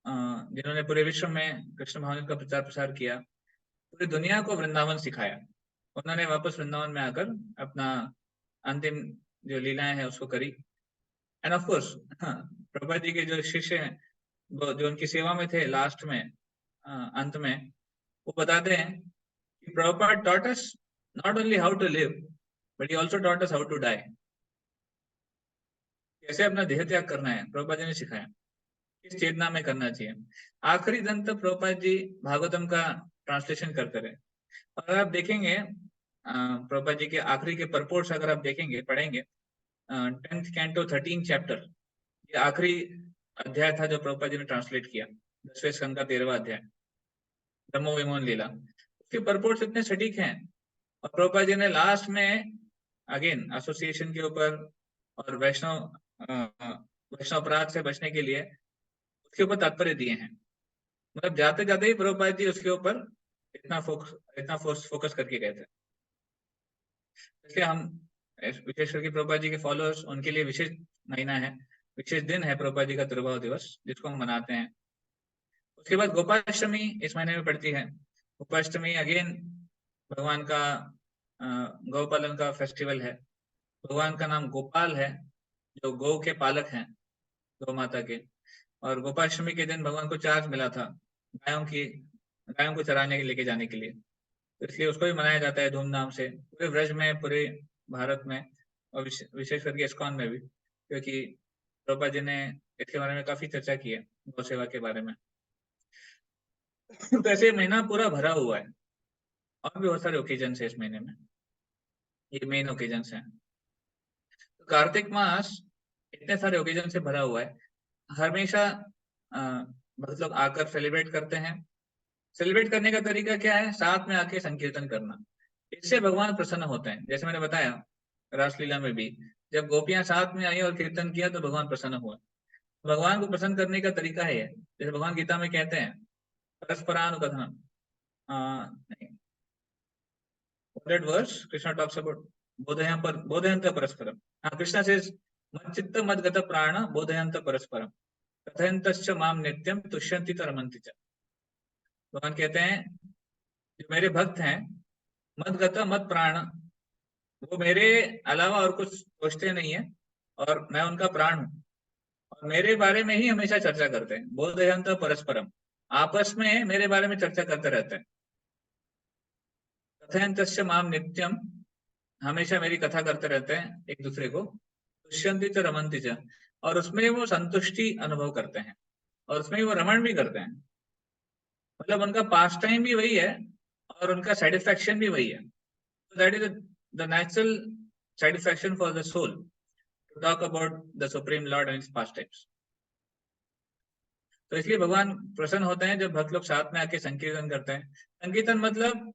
Speaker 1: जिन्होंने पूरे विश्व में कृष्ण भावना का प्रचार प्रसार किया, पूरी दुनिया को वृंदावन सिखाया, उन्होंने वापस वृंदावन में आकर अपना अंतिम जो लीलाएं हैं उसको करी। End of course Prabhupada ji के जो शिष्य हैं, जो उनकी सेवा में थे लास्ट में, अंत में, वो बताते हैं कि Prabhupada taught us not only how to live but he also taught us how to die। कैसे अपना देह त्याग करना है प्रभुपाद जी ने सिखाया, किस चेतना में करना चाहिए। आखिरी दिन तक प्रभुपाद जी भागवतम का ट्रांसलेशन करते रहे। और आप देखेंगे प्रभुपाद जी के आखिरी के परपोर्ट्स अगर आप देखेंगे, पढ़ेंगे, 10th कैंटो 13 चैप्टर, ये आखिरी अध्याय था जो प्रभुपाद जी ने ट्रांसलेट किया, 10वें स्कंद का 13वां अध्याय, ब्रह्मो विमोहन लीला। उसके परपोर्ट्स इतने सटीक हैं। और प्रभुपाद जी ने लास्ट में अगेन एसोसिएशन के ऊपर और वैष्णव अपराध से बचने के लिए उसके ऊपर तात्पर्य दिए हैं। मतलब जाते जाते ही प्रभुपाद जी उसके ऊपर इतना फोकस करके गए थे। इसलिए हम विशेष करके प्रभुपाद जी के फॉलोअर्स, उनके लिए विशेष महीना है, विशेष दिन है प्रभुपाद जी का तिरुभाव दिवस, जिसको हम मनाते हैं। उसके बाद गोपाष्टमी इस महीने में पड़ती है। गोपाष्टमी अगेन भगवान का गौपालन का फेस्टिवल है। भगवान का नाम गोपाल है, जो गौ के पालक हैं, गौ माता के। और गोपाष्टमी के दिन भगवान को चार्ज मिला था गायों को चराने के लेके जाने के लिए, तो इसलिए उसको भी मनाया जाता है धूमधाम से पूरे ब्रज में, पूरे भारत में, और विशेष करके इस्कॉन में भी, क्योंकि प्रभुपाद जी ने इसके बारे में काफी चर्चा की है, गौ सेवा के बारे में। तो ऐसे महीना पूरा भरा हुआ है, और भी बहुत सारे ओकेजन है इस महीने में, ये मेन ओकेजन है। तो कार्तिक मास इतने सारे ओकेजन से भरा हुआ है। हमेशा भक्त लोग आकर सेलिब्रेट करते हैं। सेलिब्रेट करने का तरीका क्या है? साथ में आके संकीर्तन करना, इससे भगवान प्रसन्न होते हैं। जैसे मैंने बताया रासलीला में भी, जब गोपियां साथ में आई और कीर्तन किया तो भगवान प्रसन्न हुआ। भगवान को प्रसन्न करने का तरीका है, जैसे भगवान गीता में कहते हैं परस्परानुकथनम, that verse Krishna talks about bodhayanta parasparam. Krishna says mad chitta mad gata prana bodhayanta parasparam kathayantascha mam nityam tushyanti taramanti cha। भगवान कहते हैं जो मेरे भक्त हैं, मद गता मद प्राण, वो मेरे अलावा और कुछ सोचते नहीं है, और मैं उनका प्राण हूँ, और मेरे बारे में ही हमेशा चर्चा करते हैं। बोधयंत परस्परम, आपस में मेरे बारे में चर्चा करते रहते हैं। कथयंतस्य माम नित्यम, हमेशा मेरी कथा करते रहते हैं एक दूसरे को। दुष्यंति च रमंति च, और उसमें वो संतुष्टि अनुभव करते हैं, और उसमें वो रमण भी करते हैं। मतलब उनका पास टाइम भी वही है और उनका सेटिस्फैक्शन भी वही है। That is the natural satisfaction for the soul to talk about the supreme lord and his pastimes. तो इसलिए भगवान प्रसन्न होते हैं जब भक्त लोग साथ में आके संकीर्तन करते हैं। संकीर्तन मतलब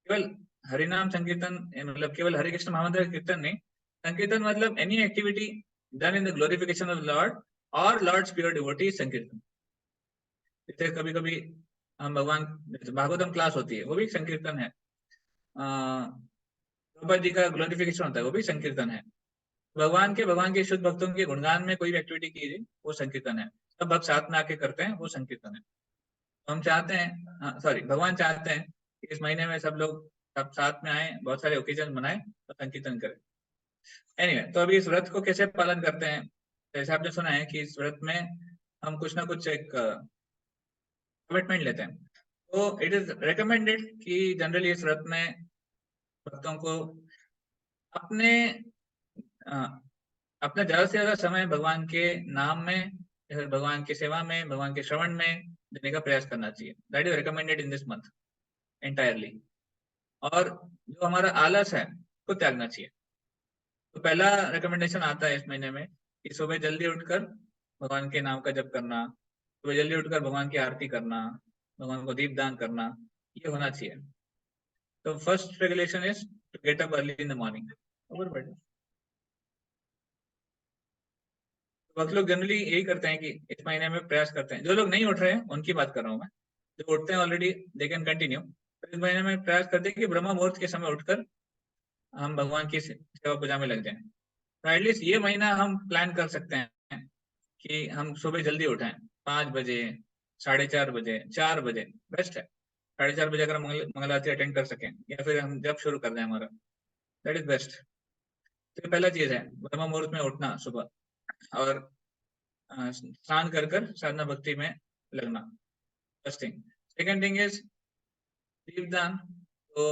Speaker 1: केवल हरिनाम संकीर्तन, मतलब केवल हरे कृष्ण महामंत्र का कीर्तन नहीं। संकीर्तन मतलब any activity done in the glorification of Lord और लॉर्ड्स प्योर डिवोटी संकीर्तन। जैसे कभी कभी हम भगवान भागवतम क्लास होती है, वो भी संकीर्तन है। द्रौपदी का ग्लोरिफिकेशन होता है, वो भी संकीर्तन है। भगवान के शुद्ध भक्तों के गुणगान में कोई भी एक्टिविटी कीजिए, वो संकीर्तन है। सब भक्त साथ में आके करते हैं, वो संकीर्तन है। तो हम चाहते हैं, सॉरी, भगवान चाहते हैं कि इस महीने में सब लोग सब साथ में आए, बहुत सारे ओकेजन मनाएं और संकीर्तन करें। एनीवे, तो अभी इस व्रत को कैसे पालन करते हैं? जैसे आपने सुना है कि इस व्रत में हम कुछ ना कुछ एक कमिटमेंट लेते हैं। तो इट इज रिकमेंडेड कि जनरली इस व्रत में भक्तों को अपने अपना ज्यादा से ज्यादा समय भगवान के नाम में या फिर भगवान की सेवा में, भगवान के श्रवण में देने का प्रयास करना चाहिए। That is recommended in this month entirely. और जो हमारा आलस है उसको त्यागना चाहिए। तो पहला रिकमेंडेशन आता है इस महीने में कि सुबह जल्दी उठकर भगवान के नाम का जप करना, सुबह जल्दी उठकर भगवान की आरती करना, भगवान को दीप दान करना, ये होना चाहिए। तो first regulation is to get up early in the morning. ऊपर बैठो। बहुत लोग जनरली यही करते हैं कि इस महीने में प्रयास करते हैं। जो लोग नहीं उठ रहे हैं उनकी बात कर रहा हूँ मैं। जो उठते हैं ऑलरेडी दे कैन कंटिन्यू। तो इस महीने में प्रयास करते हैं कि ब्रह्म मुहूर्त के समय उठकर हम भगवान की सेवा पूजा में लग जाएं। तो एटलीस्ट ये महीना हम प्लान कर सकते हैं कि हम सुबह जल्दी उठें, 5 बजे, 4:30 बजे, 4 बजे बेस्ट है। 4:30 बजे अगर हम मंगल आरती अटेंड कर सकें या फिर हम जब शुरू कर दें हमारा, दैट इज बेस्ट। तो ये पहला चीज है, ब्रह्म मुहूर्त में उठना सुबह और स्नान कर साधना भक्ति में लगना। First thing. Second thing is दीपदान। तो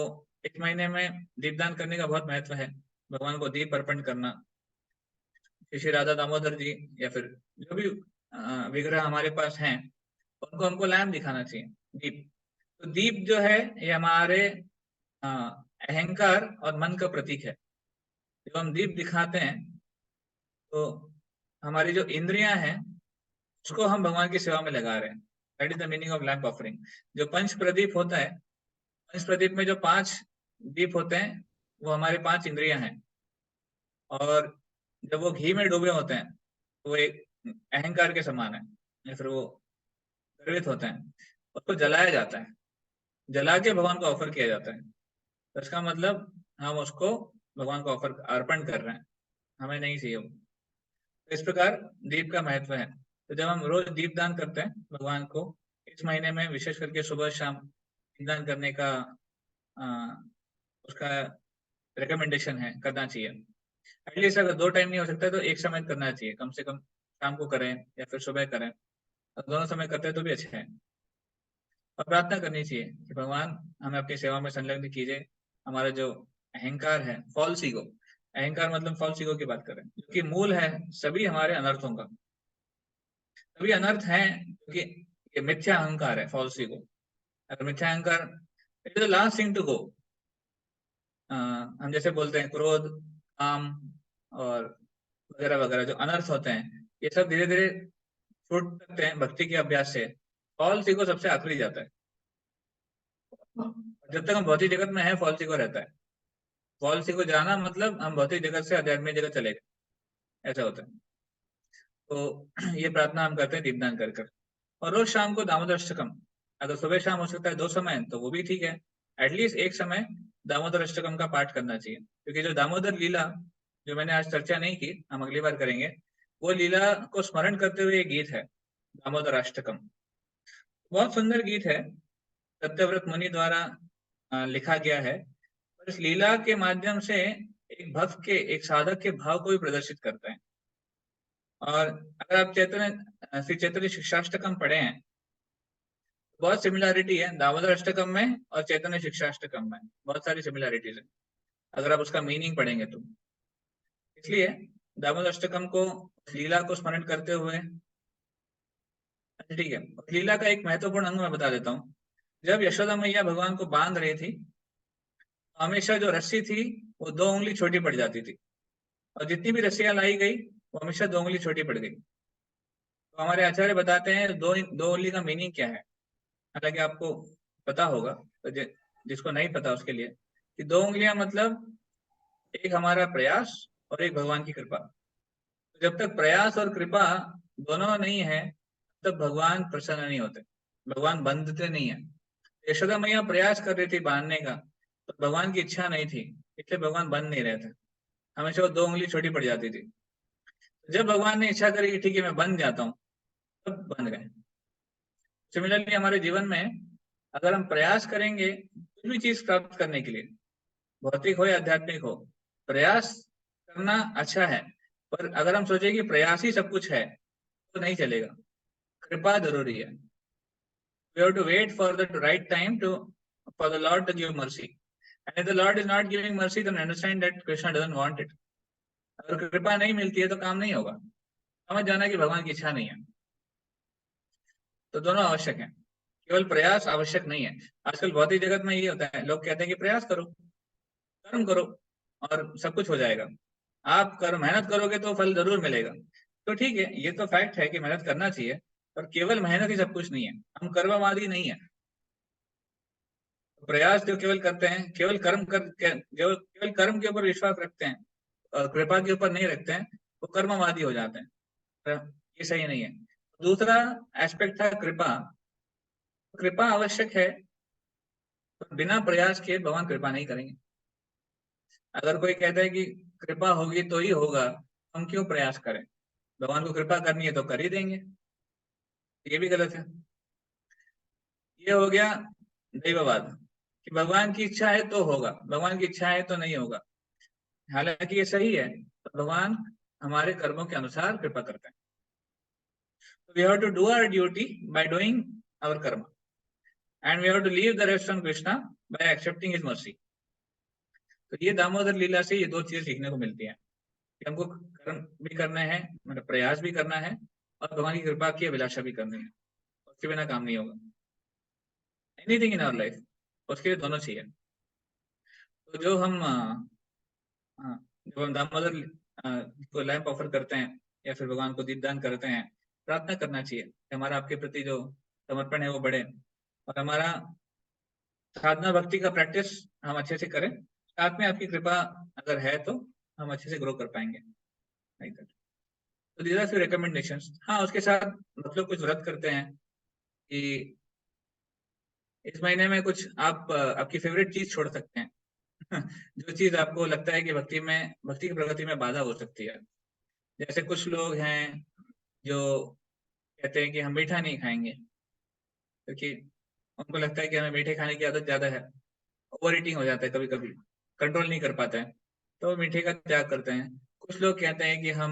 Speaker 1: इस महीने में दीपदान करने का बहुत महत्व है। भगवान को दीप अर्पण करना, श्री राधा दामोदर जी या फिर जो भी विग्रह हमारे पास हैं उनको हमको लैम्प दिखाना चाहिए, दीप। तो दीप जो है ये हमारे अहंकार और मन का प्रतीक है। जब हम दीप दिखाते हैं तो हमारी जो इंद्रियां हैं उसको हम भगवान की सेवा में लगा रहे हैं। That is the meaning of lamp offering. जो पंच प्रदीप होता है, पंच प्रदीप में जो 5 दीप होते हैं वो हमारे 5 इंद्रियां हैं। और जब वो घी में डूबे होते हैं तो वो एक अहंकार के समान है या फिर वो गर्वित होते हैं। उसको जलाया जाता है, जला के भगवान को ऑफर किया जाता है। तो इसका मतलब हम उसको भगवान को ऑफर अर्पण कर रहे हैं, हमें नहीं चाहिए वो। तो इस प्रकार दीप का महत्व है। तो जब हम रोज दीप दान करते हैं भगवान को, इस महीने में विशेष करके सुबह शाम दीप दान करने का उसका रिकमेंडेशन है, करना चाहिए। एटलीस्ट अगर 2 टाइम नहीं हो सकता तो एक समय करना चाहिए, कम से कम शाम को करें या फिर सुबह करें। अगर दोनों समय करते हैं तो भी अच्छा है। और प्रार्थना करनी चाहिए कि भगवान हमें अपनी सेवा में संलग्न कीजिए। हमारा जो अहंकार है, फॉल्स ईगो, अहंकार मतलब फॉल्स ईगो की बात करें, जो कि मूल है सभी हमारे अनर्थों का। सभी अनर्थ हैं क्योंकि ये मिथ्या अहंकार है, फॉल्स ईगो। अगर मिथ्या अहंकार, it is the last thing to go. हम जैसे बोलते हैं क्रोध, काम और वगैरह वगैरह जो अनर्थ होते हैं, ये सब धीरे धीरे छूट सकते हैं भक्ति के अभ्यास से। फॉल्स ईगो सबसे आखिरी जाता है। जब तक हम भौतिक जगत में है फॉल्स ईगो रहता है। फॉल्स ईगो जाना मतलब हम भौतिक जगत से आध्यात्मिक जगत चले गए, ऐसा होता है। तो ये प्रार्थना हम करते हैं दीपदान कर कर। और रोज शाम को दामोदर अष्टकम, अगर सुबह शाम हो सकता है 2 समय तो वो भी ठीक है। एटलीस्ट एक समय दामोदर अष्टकम का पाठ करना चाहिए, क्योंकि जो दामोदर लीला, जो मैंने आज चर्चा नहीं की, हम अगली बार करेंगे, वो लीला को स्मरण करते हुए एक गीत है, दामोदर अष्टकम। बहुत सुंदर गीत है, सत्यव्रत मुनि द्वारा लिखा गया है। और इस लीला के माध्यम से एक भक्त के, एक साधक के भाव को भी प्रदर्शित करता है। और अगर आप चैतन्य श्री चैतन्य शिक्षाष्टकम पढ़े हैं, बहुत सिमिलैरिटी है दामोदर अष्टकम में और चैतन्य शिक्षाष्टकम में, बहुत सारी सिमिलैरिटीज है अगर आप उसका मीनिंग पढ़ेंगे तो। इसलिए दामोदर अष्टकम को, लीला को स्मरण करते हुए, अच्छा ठीक है, लीला का एक महत्वपूर्ण अंग मैं बता देता हूँ। जब यशोदा मैया भगवान को बांध रही थी, हमेशा जो रस्सी थी वो 2 उंगली छोटी पड़ जाती थी, और जितनी भी रस्सियां लाई गई वो हमेशा 2 उंगली छोटी पड़ गई। तो हमारे आचार्य बताते हैं दो उंगली का मीनिंग क्या है। हालांकि आपको पता होगा, तो जिसको नहीं पता उसके लिए, कि 2 उंगलियां मतलब एक हमारा प्रयास और एक भगवान की कृपा। तो जब तक प्रयास और कृपा दोनों नहीं है तब भगवान प्रसन्न नहीं होते, भगवान बंधते नहीं है। यशोदा मैया प्रयास कर रही थी बांधने का, तो भगवान की इच्छा नहीं थी, इसलिए भगवान बन नहीं रहे थे, हमेशा वो 2 उंगली छोटी पड़ जाती थी। जब भगवान ने इच्छा करी कि ठीक है मैं बन जाता हूँ, तब बन गए। सिमिलरली हमारे जीवन में अगर हम प्रयास करेंगे कुछ भी चीज प्राप्त करने के लिए, भौतिक हो या आध्यात्मिक हो, प्रयास करना अच्छा है, पर अगर हम सोचे कि प्रयास ही सब कुछ है तो नहीं चलेगा। कृपा जरूरी है। We have to wait for the right time for the Lord to give mercy. And if the Lord is not giving mercy, then understand that Krishna doesn't want it. अगर कृपा नहीं मिलती है तो काम नहीं होगा, समझ जाना कि भगवान की इच्छा नहीं है। तो दोनों आवश्यक है, केवल प्रयास आवश्यक नहीं है। आजकल भौतिक जगत में ये होता है, लोग कहते हैं कि प्रयास करो, कर्म करो और सब कुछ हो जाएगा। आप कर मेहनत करोगे तो फल जरूर मिलेगा। तो ठीक है, ये तो फैक्ट है कि मेहनत करना चाहिए, पर केवल मेहनत ही सब कुछ नहीं है। हम कर्मवादी नहीं है। प्रयास जो केवल करते हैं, केवल जो केवल कर्म के ऊपर विश्वास रखते हैं और कृपा के ऊपर नहीं रखते हैं, वो कर्मवादी हो जाते हैं। तो ये सही नहीं है। दूसरा एस्पेक्ट था कृपा। कृपा आवश्यक है, तो बिना प्रयास के भगवान कृपा नहीं करेंगे। अगर कोई कहता है कि कृपा होगी तो ही होगा, हम क्यों प्रयास करें? भगवान को कृपा करनी है तो कर ही देंगे, ये भी गलत है। ये हो गया दैववाद कि भगवान की इच्छा है तो होगा, भगवान की इच्छा है तो नहीं होगा। हालांकि ये सही है, तो भगवान हमारे कर्मों के अनुसार कृपा करते हैं। We have to do our duty by doing our karma and we have to leave the rest on Krishna by accepting his mercy. तो ये दामोदर लीला से ये 2 चीजें सीखने को मिलती हैं कि हमको कर्म भी करना है, मतलब प्रयास भी करना है, और भगवान की कृपा की अभिलाषा भी करनी है। उसके बिना काम नहीं होगा। एनीथिंग इन आवर लाइफ, उसके लिए दोनों चाहिए। तो जब हम दामोदर को लैंप ऑफर करते हैं या फिर भगवान को दीपदान करते हैं, प्रार्थना करना चाहिए कि हमारा आपके प्रति जो समर्पण है वो बढ़े, और हमारा साधना भक्ति का प्रैक्टिस हम अच्छे से करें। साथ में आपकी कृपा अगर है तो हम अच्छे से ग्रो कर पाएंगे। तो दीज आर फ्यू रिकमेंडेशंस। हाँ, उसके साथ मतलब कुछ व्रत करते हैं कि इस महीने में कुछ आप आपकी फेवरेट चीज छोड़ सकते हैं जो चीज आपको लगता है कि भक्ति की प्रगति में बाधा हो सकती है। जैसे कुछ लोग हैं जो कहते हैं कि हम मीठा नहीं खाएंगे, क्योंकि उनको लगता है कि हमें मीठे खाने की आदत ज्यादा है, ओवर ईटिंग हो जाता है, कभी कभी कंट्रोल नहीं कर पाते हैं, तो वो मीठे का त्याग करते हैं। कुछ लोग कहते हैं कि हम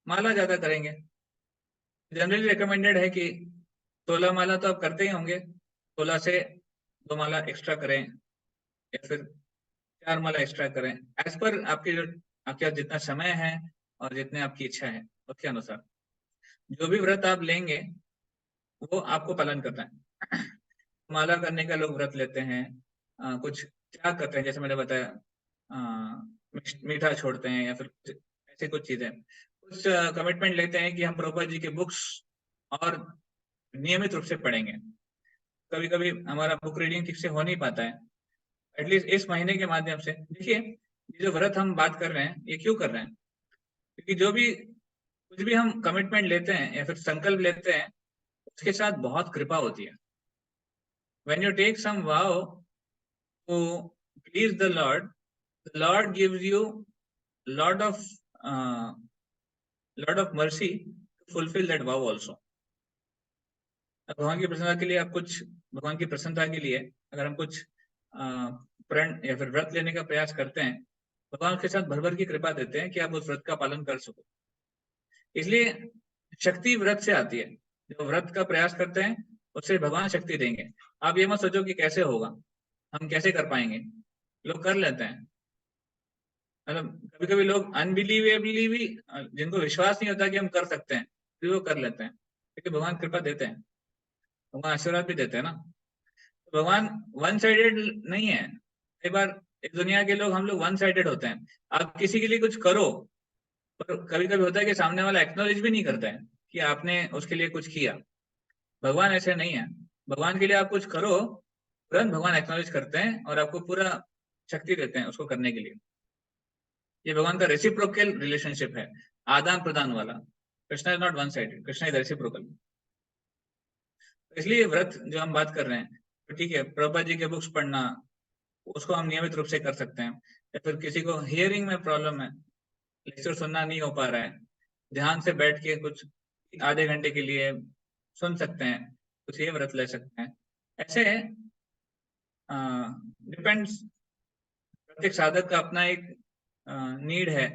Speaker 1: माला ज्यादा करेंगे। जनरली रिकमेंडेड है कि 16 माला तो आप करते ही होंगे, 16 से 2 माला एक्स्ट्रा करें या फिर 4 माला एक्स्ट्रा करें, एज पर आपके पास जितना समय है और जितने आपकी इच्छा है उसके अनुसार। जो भी व्रत आप लेंगे वो आपको पालन करना है। माला करने का लोग व्रत लेते हैं, कुछ त्याग करते हैं, जैसे मैंने बताया, मीठा छोड़ते हैं या फिर ऐसे कुछ चीजें, कुछ कमिटमेंट लेते हैं कि हम प्रभुपाद जी के बुक्स और नियमित रूप से पढ़ेंगे। कभी कभी हमारा बुक रीडिंग ठीक से हो नहीं पाता है, एटलीस्ट इस महीने के माध्यम से देखिए। ये जो व्रत हम बात कर रहे हैं ये क्यों कर रहे हैं? क्योंकि कुछ भी हम कमिटमेंट लेते हैं या फिर संकल्प लेते हैं, उसके साथ बहुत कृपा होती है। When you take some vow to please the Lord gives you lot of uh, lot of mercy to fulfill that vow also. भगवान की प्रसन्नता के लिए भगवान की प्रसन्नता के लिए अगर हम कुछ प्रण या फिर व्रत लेने का प्रयास करते हैं, भगवान के साथ भर भर की कृपा देते हैं कि आप उस व्रत का पालन कर सको। इसलिए शक्ति व्रत से आती है। जो व्रत का प्रयास करते हैं उससे भगवान शक्ति देंगे। आप ये मत सोचो कि कैसे होगा, हम कैसे कर पाएंगे। लोग कर लेते हैं, मतलब कभी कभी लोग अनबिलीवेबली भी, जिनको विश्वास नहीं होता कि हम कर सकते हैं, फिर वो कर लेते हैं, क्योंकि भगवान कृपा देते हैं, भगवान आशीर्वाद भी देते हैं ना। तो भगवान वन साइडेड नहीं है। कई बार इस दुनिया के लोग, हम लोग वन साइडेड होते हैं। आप किसी के लिए कुछ करो, पर कभी कभी होता है कि सामने वाला एक्नॉलेज भी नहीं करता है कि आपने उसके लिए कुछ किया। भगवान ऐसे नहीं है। भगवान के लिए आप कुछ करो, तुरंत भगवान एक्नॉलेज करते हैं और आपको पूरा शक्ति देते हैं उसको करने के लिए। ये भगवान का रेसिप्रोकल रिलेशनशिप है, आदान प्रदान वाला। Krishna is not one sided, Krishna is reciprocal. इसलिए व्रत जो हम बात कर रहे हैं, तो ठीक है, प्रभुपाद जी के बुक्स पढ़ना, उसको हम नियमित रूप से कर सकते हैं। या फिर किसी को हियरिंग में प्रॉब्लम है, लेक्चर सुनना नहीं हो पा रहा है, ध्यान से बैठ के कुछ आधे घंटे के लिए सुन सकते हैं, कुछ ये व्रत ले सकते हैं। ऐसे डिपेंड्स, प्रत्येक साधक का अपना एक नीड है,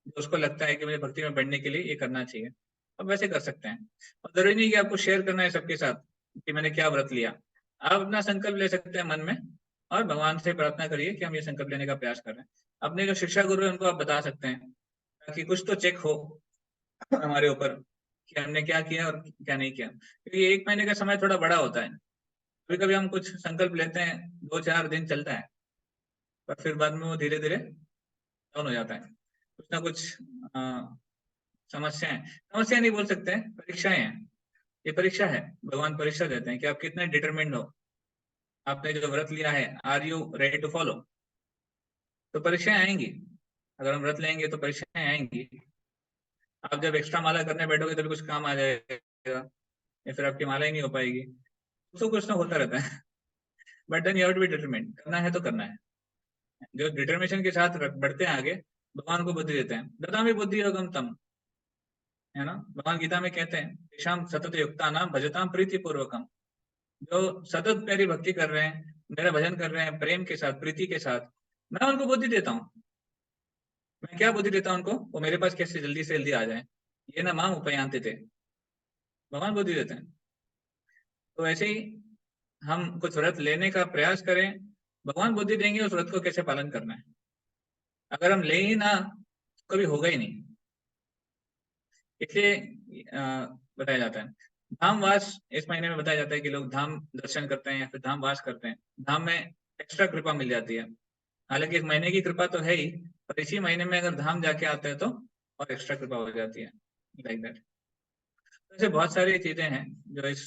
Speaker 1: जो उसको लगता है कि मुझे भक्ति में बढ़ने के लिए ये करना चाहिए, अब वैसे कर सकते हैं। और जरूरी नहीं कि आपको शेयर करना है सबके साथ कि मैंने क्या व्रत लिया। आप अपना संकल्प ले सकते हैं मन में, और भगवान से प्रार्थना करिए कि हम ये संकल्प लेने का प्रयास कर रहे हैं। अपने जो शिक्षा गुरु है उनको आप बता सकते हैं, ताकि कुछ तो चेक हो हमारे ऊपर कि हमने क्या किया और क्या नहीं किया। क्योंकि 1 महीने का समय थोड़ा बड़ा होता है। कभी कभी हम कुछ संकल्प लेते हैं, 2-4 दिन चलता है, पर फिर बाद में वो धीरे धीरे डाउन हो जाता है। कुछ ना कुछ समस्याएं, समस्या नहीं बोल सकते हैं, परीक्षाएं हैं। ये परीक्षा है, भगवान परीक्षा देते हैं कि आप कितने डिटरमिन्ड हो, आपने जो व्रत लिया है, are you ready to follow. तो परीक्षाएं आएंगी, अगर हम व्रत लेंगे तो परीक्षाएं आएंगी। आप जब एक्स्ट्रा माला करने बैठोगे तभी कुछ काम आ जाएगा, या फिर आपकी माला ही नहीं हो पाएगी, तो कुछ ना होता रहता है। But then you have to be determined, करना है तो करना है। जो डिटर्मिनेशन के साथ बढ़ते हैं आगे, भगवान को बुद्धि देते हैं। ददामि बुद्धि योगम तम, है ना, भगवान गीता में कहते हैं, तेषां सतत युक्ता नाम भजताम प्रीति पूर्वकम। जो सतत मेरी भक्ति कर रहे हैं, मेरा भजन कर रहे हैं प्रेम के साथ, प्रीति के साथ, मैं उनको बुद्धि देता हूँ। मैं क्या बुद्धि देता हूँ उनको, वो मेरे पास कैसे जल्दी से जल्दी आ जाए। ये ना माम उपयांति थे, भगवान बुद्धि देते हैं। तो ऐसे ही हम कुछ व्रत लेने का प्रयास करें, भगवान बुद्धि देंगे उस व्रत को कैसे पालन करना है। अगर हम ले ही ना, तो कभी होगा ही नहीं। इसलिए बताया जाता है धाम वास, इस महीने में बताया जाता है कि लोग धाम दर्शन करते हैं या फिर धाम वास करते हैं, धाम में एक्स्ट्रा कृपा मिल जाती है। हालांकि इस महीने की कृपा तो है ही, पर इसी महीने में अगर धाम जाके आते हैं तो और एक्स्ट्रा कृपा हो जाती है, लाइक दैट। ऐसे बहुत सारी चीजें हैं जो इस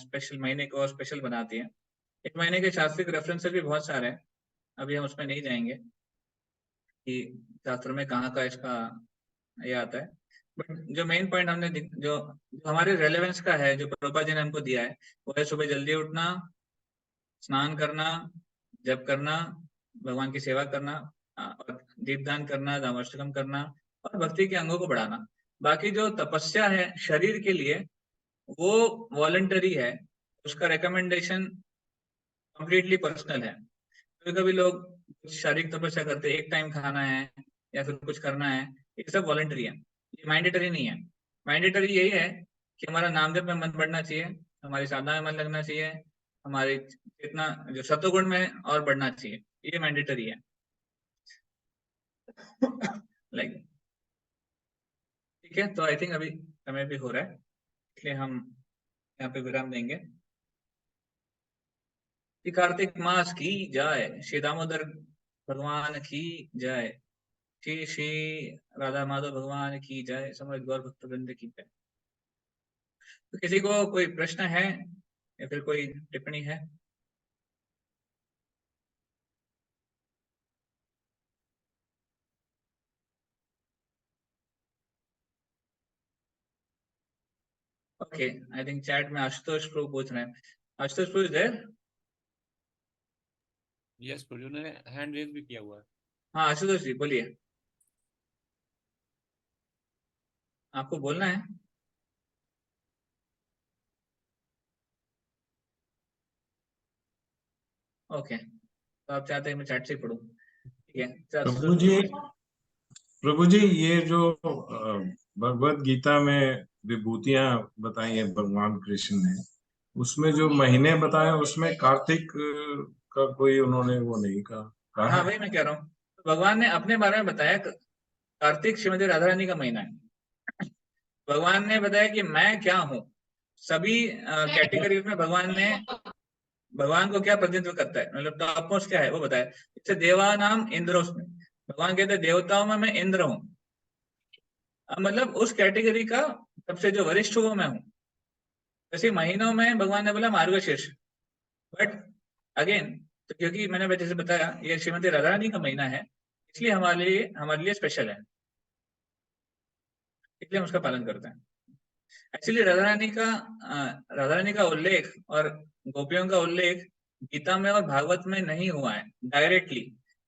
Speaker 1: स्पेशल महीने को स्पेशल बनाती है। इस महीने के शास्त्रिक रेफरेंसेस भी बहुत सारे हैं, अभी हम उसमें नहीं जाएंगे कि शास्त्र में कहाँ का इसका ये आता है। बट जो मेन पॉइंट हमने जो हमारे रेलेवेंस का है, जो प्रभुपाद जी ने हमको दिया है, वो है सुबह जल्दी उठना, स्नान करना, जप करना, भगवान की सेवा करना, और दीपदान करना, दामाष्टकम करना, और भक्ति के अंगों को बढ़ाना। बाकी जो तपस्या है शरीर के लिए, वो वॉलंटरी है, उसका रिकमेंडेशन कंप्लीटली पर्सनल है। कभी कभी लोग कुछ शारीरिक तपस्या करते हैं, एक टाइम खाना है या फिर कुछ करना है, ये सब वॉलंटरी है, ये मैंडेटरी नहीं है। मैंडेटरी यही है कि हमारा नाम जप में मन बढ़ना चाहिए, हमारी साधना में मन लगना चाहिए, हमारे इतना जो सत्वगुण में और बढ़ना चाहिए, ये मैंडेटरी है। लाइक ठीक है, तो आई थिंक अभी समय भी हो रहा है, इसलिए हम यहाँ पे विराम देंगे। कि कार्तिक मास की जय, श्री दामोदर भगवान की जय, श्री श्री राधा माधव भगवान की जय, समस्त गौर भक्त वृंद की जय। तो किसी को कोई प्रश्न है या फिर कोई टिप्पणी है? ओके, आई थिंक चैट में आशुतोष प्रो पूछ रहे हैं। आशुतोष प्रो इज देयर?
Speaker 3: यस प्रभु, उन्होंने हैंड रेज भी किया हुआ है।
Speaker 1: हाँ आशुतोष जी बोलिए, आपको बोलना है। ओके, तो आप चाहते हैं मैं चैट से पढ़ूं? ठीक है, तो
Speaker 4: प्रभु
Speaker 1: आशुतोष
Speaker 4: जी,
Speaker 1: बोलिए।
Speaker 4: प्रभु जी, ये जो भगवत गीता में विभूतियां बताई है भगवान कृष्ण ने, उसमें जो महीने बताए उसमें कार्तिक का कोई उन्होंने वो नहीं कहा
Speaker 1: हाँ
Speaker 4: है।
Speaker 1: वही मैं कह रहा हूँ, भगवान ने अपने बारे में बताया, कार्तिक श्रीमती राधा रानी का महीना है। भगवान ने बताया कि मैं क्या हूँ। सभी कैटेगरीज में भगवान को क्या प्रतिनिधित्व करता है, मतलब टॉप मोस्ट क्या है वो बताया। जैसे देवा नाम इंद्र, उसमें भगवान कहते हैं देवताओं में मैं इंद्र हूँ, मतलब उस कैटेगरी का सबसे जो वरिष्ठ हूँ वो मैं हूँ। जैसे महीनों में भगवान ने बोला मार्गशीर्ष, बट अगेन, तो क्योंकि मैंने जैसे बताया ये श्रीमती राधा रानी का महीना है, इसलिए हमारे लिए स्पेशल है, इसलिए हम उसका पालन करते हैं। एक्चुअली राधा रानी का उल्लेख और गोपियों का उल्लेख गीता में और भागवत में नहीं हुआ है डायरेक्टली,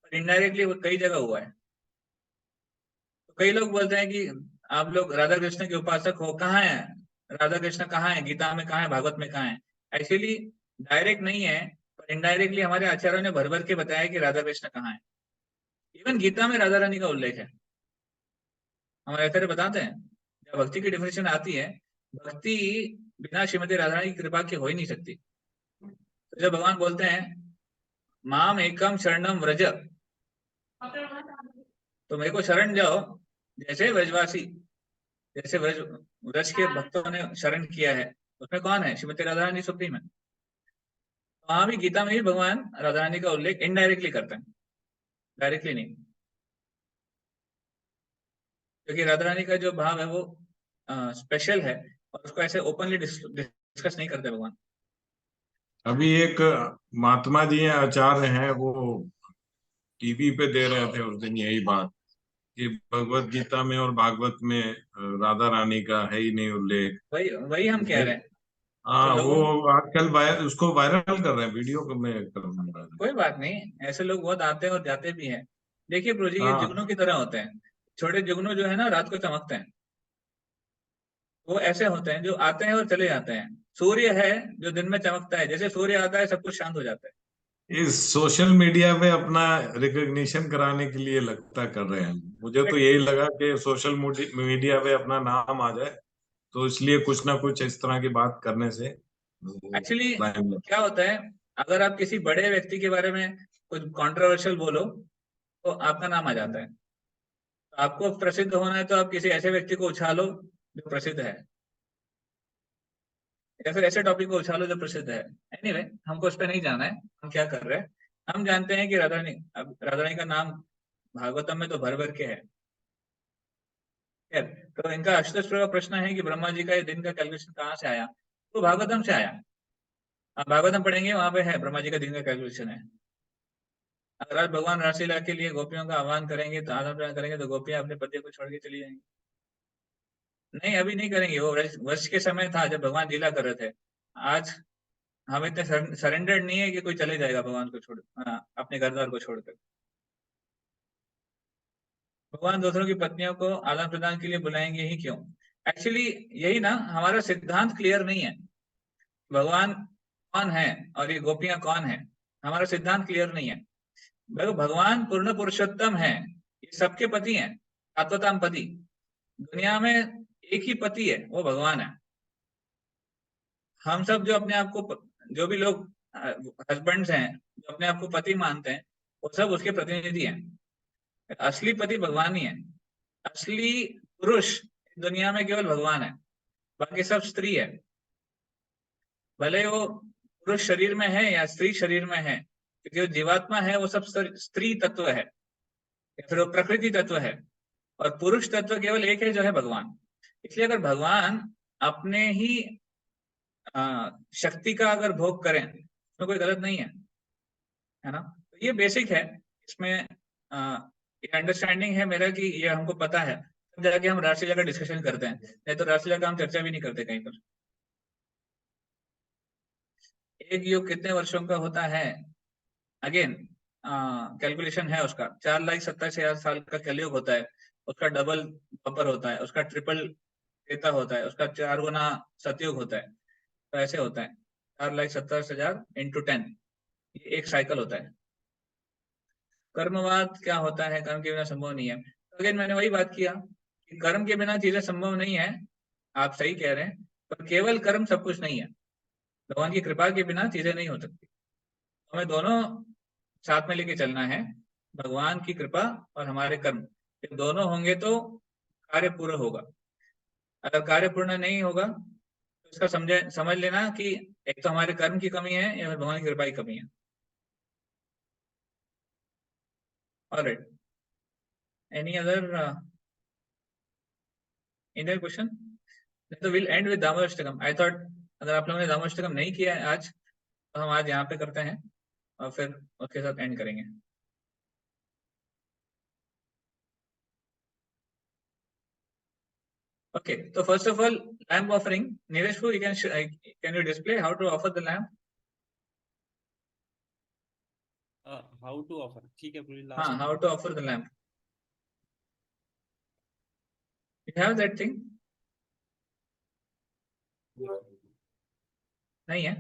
Speaker 1: पर इनडायरेक्टली वो कई जगह हुआ है। तो कई लोग बोलते हैं कि आप लोग राधा कृष्ण के उपासक हो, कहाँ है राधा कृष्ण, कहाँ है गीता में, कहाँ है भागवत में, कहाँ है? एक्चुअली डायरेक्ट नहीं है, पर इनडायरेक्टली हमारे आचार्यों ने भर भर के बताया कि राधा कृष्ण कहाँ है। इवन गीता में राधा रानी का उल्लेख है। हमारे आचार्य बताते हैं जब भक्ति की डिफिनेशन आती है, भक्ति बिना श्रीमती राधा रानी की कृपा के हो ही नहीं सकती। तो जब भगवान बोलते हैं माम एकम शरणम व्रज, तो मेरे को शरण जाओ, जैसे व्रजवासी, जैसे व्रज व्रज के भक्तों ने शरण किया है, उसमें कौन है? श्रीमती राधा रानी सुप्रीम है। वहां भी गीता में भी भगवान राधा रानी का उल्लेख इनडायरेक्टली करते हैं, डायरेक्टली नहीं, क्योंकि राधा रानी का जो भाव है वो स्पेशल है और उसको ऐसे ओपनली डिस्कस नहीं करते भगवान।
Speaker 4: अभी एक महात्मा जी हैं, आचार्य हैं, वो टीवी पे दे रहे थे उस दिन यही बात कि भगवत गीता में और भागवत में राधा रानी का है ही नहीं उल्लेख।
Speaker 1: वही वही हम कह रहे हैं। तो
Speaker 4: हाँ, वो
Speaker 1: लोगों,
Speaker 4: आजकल उसको वायरल कर रहे हैं, वीडियो में कर रहे हैं।
Speaker 1: कोई बात नहीं, ऐसे लोग बहुत आते हैं और जाते भी हैं। देखिए प्रभु जी, ये
Speaker 4: हाँ,
Speaker 1: जुगनू की तरह होते हैं। छोटे जुगनू जो है ना, रात को चमकते हैं। वो ऐसे होते हैं जो आते हैं और चले जाते हैं। सूर्य है जो दिन में चमकता है, जैसे सूर्य आता है सब कुछ शांत हो जाता है।
Speaker 4: इस सोशल मीडिया पे अपना रिकॉग्निशन कराने के लिए लगता कर रहे हैं। मुझे तो यही लगा कि सोशल मीडिया पे अपना नाम आ जाए, तो इसलिए कुछ ना कुछ इस तरह की बात करने से
Speaker 1: एक्चुअली
Speaker 4: लाइन।
Speaker 1: क्या होता है, अगर आप किसी बड़े व्यक्ति के बारे में कुछ कंट्रोवर्शियल बोलो तो आपका नाम आ जाता है। तो आपको प्रसिद्ध होना है तो आप किसी ऐसे व्यक्ति को उछालो जो प्रसिद्ध है, या फिर ऐसे टॉपिक को उछालो जो प्रसिद्ध है। एनीवे, हमको उस पर नहीं जाना है, हम क्या कर रहे हैं। हम जानते हैं कि राधा रानी, अब राधा रानी का नाम भागवतम में तो भर भर के है। खैर, तो इनका अष्टस्वर का प्रश्न है कि ब्रह्मा जी का ये दिन का कैलकुलेशन कहाँ से आया, तो भागवतम से आया। आप भागवतम पढ़ेंगे, वहां पे है ब्रह्मा जी का दिन का कैलकुलेशन है। अगर आज भगवान रासलीला के लिए गोपियों का आह्वान करेंगे, तो आदान प्रदान करेंगे, तो गोपियां अपने पति को छोड़ के चली जाएंगी। नहीं, अभी नहीं करेंगे, वो वर्ष के समय था जब भगवान लीला कर रहे थे। आज हम इतने सरेंडर्ड नहीं है कि कोई चले जाएगा भगवान को छोड़, अपने घरदार को छोड़कर। भगवान दूसरों की पत्नियों को आदान प्रदान के लिए बुलाएंगे ही क्यों? एक्चुअली यही ना, हमारा सिद्धांत क्लियर नहीं है। भगवान कौन है और ये गोपियां कौन है, हमारा सिद्धांत क्लियर नहीं है। देखो, भगवान पूर्ण पुरुषोत्तम है, ये सबके पति हैं, सात्वताम पति। दुनिया में एक ही पति है, वो भगवान है। हम सब जो अपने आप को जो भी लोग हस्बैंड्स हैं, जो अपने आप को पति मानते हैं, वो सब उसके प्रतिनिधि हैं। असली पति भगवान ही है। असली पुरुष दुनिया में केवल भगवान है, बाकी सब स्त्री है। भले वो पुरुष शरीर में है या स्त्री शरीर में है, क्योंकि जो जीवात्मा है वो सब स्त्री तत्व है या फिर वो प्रकृति तत्व है, और पुरुष तत्व केवल एक है जो है भगवान। इसलिए अगर भगवान अपने ही शक्ति का अगर भोग करें तो कोई गलत नहीं है ना। तो ये बेसिक है, इसमें ये अंडरस्टैंडिंग है मेरा कि ये हमको पता है, तब जाके हम रासलीला का डिस्कशन करते हैं, नहीं तो रासलीला का हम चर्चा भी नहीं करते कहीं पर। एक युग कितने वर्षों का होता है? अगेन कैलकुलेशन है उसका, 4,27,000 साल का कलयुग होता है, उसका डबल द्वापर होता है, उसका ट्रिपल त्रेता होता है, उसका 4 गुना सतयुग होता है। तो ऐसे होता है 4,27,000 इंटू 10, ये एक साइकिल होता है। कर्मवाद क्या होता है? कर्म के बिना संभव नहीं है। अगेन मैंने वही बात किया कि कर्म के बिना चीजें संभव नहीं है। आप सही कह रहे हैं, पर केवल कर्म सब कुछ नहीं है। भगवान की कृपा के बिना चीजें नहीं हो सकती। हमें दोनों साथ में लेके चलना है, भगवान की कृपा और हमारे कर्म, जब दोनों होंगे तो कार्य पूरा होगा। अगर कार्य पूर्ण नहीं होगा तो इसका समझ लेना कि एक तो हमारे कर्म की कमी है या फिर भगवान की कृपा की कमी है। Alright, any other question? तो will end with Damodar. I thought अगर आप लोगों ने दामोदर नहीं किया है आज, तो हम आज यहाँ पे करते हैं और फिर उसके साथ एंड करेंगे। Okay, so first of all, lamp offering. Neeraj, you can you display how to offer the lamp?
Speaker 3: How to offer, ठीक है पूरी
Speaker 1: हाँ,
Speaker 3: last.
Speaker 1: How to offer the lamp, you have that thing? नहीं है?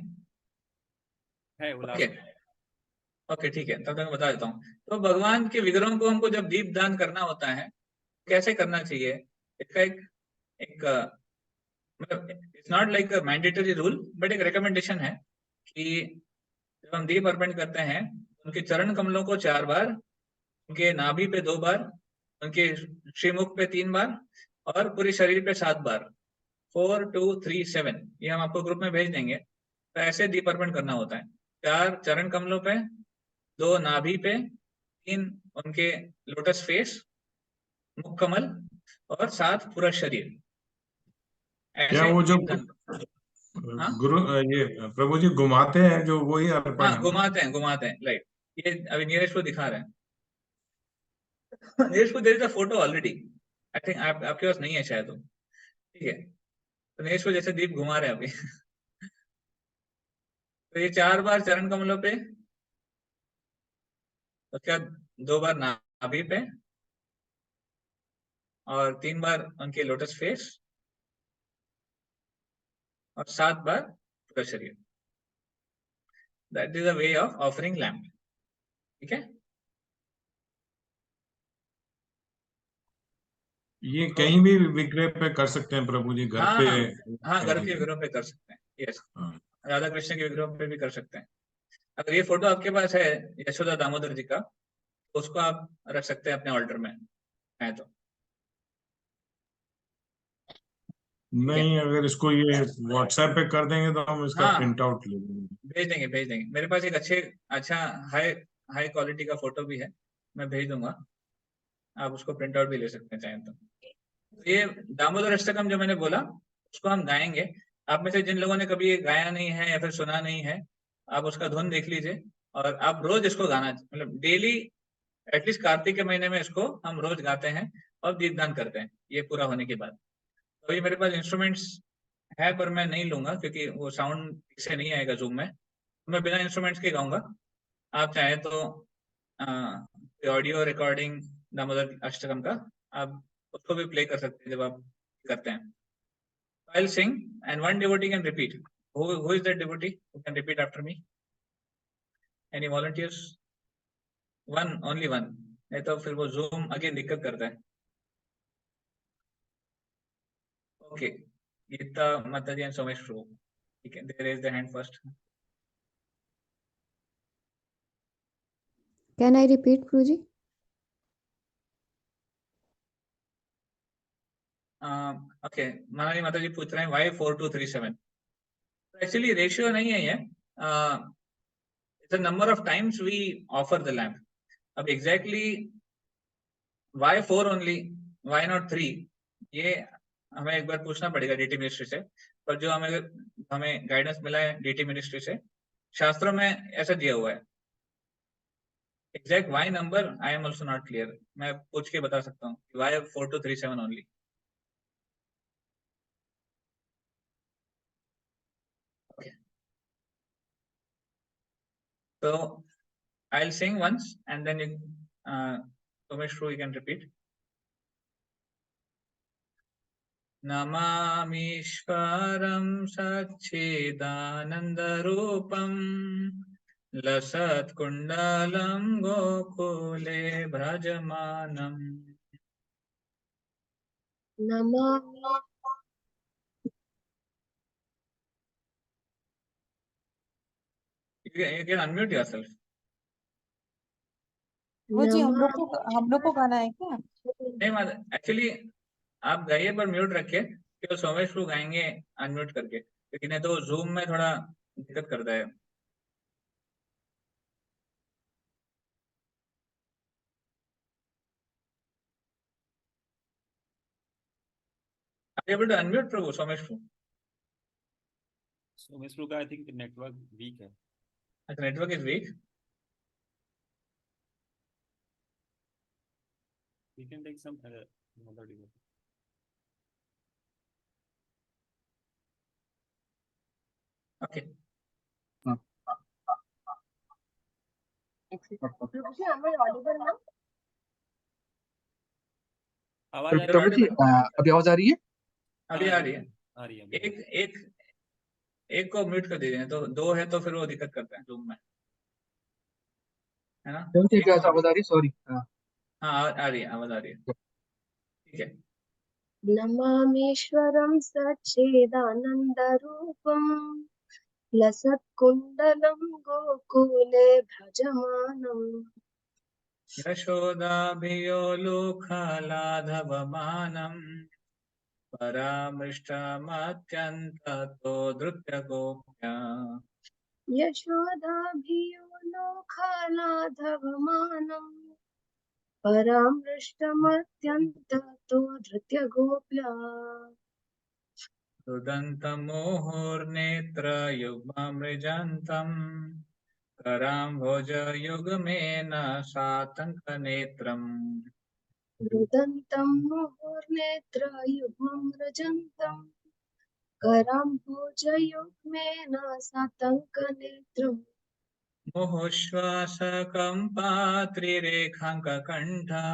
Speaker 3: है वो
Speaker 1: ओके,
Speaker 3: लास्ट।
Speaker 1: ओके, ठीक है, तब तक मैं बता देता हूँ। तो भगवान के विग्रहों को हमको जब दीप दान करना होता है, कैसे करना चाहिए? इसका एक एक मतलब it's not like a mandatory rule, but एक रिकमेंडेशन है कि जब हम दीप अर्पण करते हैं, उनके चरण कमलों को 4 बार, उनके नाभि पे 2 बार, उनके श्रीमुख पे 3 बार और पूरे शरीर पे 7 बार, 4 2 3 7, ये हम आपको ग्रुप में भेज देंगे। तो ऐसे दीप अर्पण करना होता है, 4 चरण कमलों पे, 2 नाभि पे, 3 उनके लोटस फेस, मुख कमल और 7 पूरा शरीर,
Speaker 4: क्या
Speaker 1: ऐसे
Speaker 4: वो जो
Speaker 1: दीप दान। हाँ,
Speaker 4: गुरु ये प्रभु जी घुमाते हैं जो वही अर्पण
Speaker 1: हाँ,
Speaker 4: है ना?
Speaker 1: घुमाते हैं, राइट। ये अभी नीरज को दिखा रहे हैं। नीरज को there is a photo already, I think आपके पास नहीं है शायद वो। ठीक है, तो नीरज को जैसे दीप घुमा रहे हैं अभी। तो ये 4 बार चरण कमलों पे, उसके बाद 2 बार नाभि पे और 3 बार उनके लोटस फेस और 7 बार पूरा शरीर। That is a way of offering lamp. ठीक है,
Speaker 4: ये
Speaker 1: तो
Speaker 4: कहीं भी विग्रह पे कर सकते हैं प्रभु जी, घर
Speaker 1: हाँ,
Speaker 4: पे?
Speaker 1: हाँ, हाँ, घर के विग्रहों पे कर सकते हैं, यस।
Speaker 4: हाँ।
Speaker 1: राधा कृष्ण के विग्रहों पे भी कर सकते हैं। अगर ये फोटो आपके पास है यशोदा दामोदर जी का, तो उसको आप रख सकते हैं अपने ऑल्टर में, है तो। ठीक है,
Speaker 4: नहीं, अगर इसको ये व्हाट्सएप पे कर देंगे तो हम इसका
Speaker 1: हाँ,
Speaker 4: प्रिंट आउट ले लेंगे।
Speaker 1: भेज देंगे। मेरे पास एक अच्छा हाई हाई क्वालिटी का फोटो भी है, मैं भेज दूंगा, आप उसको प्रिंट आउट भी ले सकते हैं चाहें तो। ये दामोदर अष्टकम जो मैंने बोला, उसको हम गाएंगे। आप में से जिन लोगों ने कभी ये गाया नहीं है या फिर सुना नहीं है, आप उसका धुन देख लीजिए और आप रोज इसको गाना, मतलब डेली, एटलीस्ट कार्तिक के महीने में इसको हम रोज गाते हैं और दीपदान करते हैं ये पूरा होने के बाद। तो ये मेरे पास इंस्ट्रूमेंट्स है, पर मैं नहीं लूंगा क्योंकि वो साउंड ठीक से नहीं आएगा जूम में, तो मैं बिना इंस्ट्रूमेंट्स के गाऊंगा। आप चाहे तो ऑडियो रिकॉर्डिंग दामोदर अष्टकम का आप उसको भी प्ले कर सकते हैं जब आप करते हैं। I'll sing and one devotee can repeat. Who is that devotee who can repeat after me? Any volunteers? One, only one. नहीं तो फिर वो Zoom अगेन दिक्कत करता है। Okay, गीता माता जी एंड सोमेश प्रभु, ठीक है, they raise the hand first.
Speaker 5: Can I repeat, Guruji?
Speaker 1: Okay, माना जी माता जी पूछ रहे हैं why 4237? एक्चुअली रेशियो नहीं है ये, it's a number of times we offer the lamp. अब exactly why 4 only, why not 3, ये हमें एक बार पूछना पड़ेगा डीटी मिनिस्ट्री से। पर जो हमें हमें गाइडेंस मिला है डीटी मिनिस्ट्री से, शास्त्रों में ऐसा दिया हुआ है। Exact why number I am also not clear, मैं पूछ के बता सकता हूँ वाई 4237 ओनली। तो I will sing once and then you you can repeat. नमामीश्वरं सच्चिदानन्दरूपम् लसत्कुण्डलं गोकुले भ्रजमानम्।
Speaker 6: नमामि
Speaker 1: You can unmute yourself.
Speaker 7: वो जी
Speaker 6: नमामि
Speaker 7: हम लोग को गाना है क्या?
Speaker 1: नहीं, एक्चुअली आप गाइए पर म्यूट रखिए, केवल सोमेश को गाएंगे अनम्यूट करके, क्योंकि नहीं तो जूम में थोड़ा दिक्कत करता है। Are you able to unmute प्रभु सोमेश को?
Speaker 3: सोमेश का आई थिंक नेटवर्क वीक है।
Speaker 1: अच्छा, network is weak.
Speaker 3: We can take some other device.
Speaker 1: Okay,
Speaker 6: प्रभु जी am I audible now?
Speaker 3: आवाज आ रही
Speaker 5: प्रभु जी अभी आवाज आ रही है?
Speaker 1: अभी आ रही है।
Speaker 3: आ रही है अभी।
Speaker 1: एक एक एक को म्यूट कर दीजिए, तो दो है तो फिर वो दिक्कत करते हैं रूम में, है ना।
Speaker 5: प्रभु जी
Speaker 1: एक
Speaker 5: क्या
Speaker 1: को-
Speaker 5: आवाज आ रही है? सॉरी।
Speaker 1: हाँ आ रही है, आवाज आ रही है, ठीक है।
Speaker 6: नमामीश्वरं सच्चिदानन्दरूपं लसत्कुण्डलं गोकुले भजमानम्
Speaker 1: यशोदाभियोलोकलाधवमानम् परामृष्टमत्यन्ततो धृत्यगोप्या
Speaker 6: यशोदाभियो लोकलाधवमानम् परामृष्टमत्यन्ततो धृत्यगोप्या
Speaker 1: रुदन्तमोहोर्नेत्रयुग्ममृजन्तम् कराम्भोजयुग्मेन सातङ्कनेत्रम्
Speaker 6: रुदन्तं मुहुर्नेत्रयुग्मं रजन्तम् कराम्भोजयुग्मेन सातङ्कनेत्रम्
Speaker 1: मुहुश्वासकम्पात्रिरेखाङ्ककण्ठा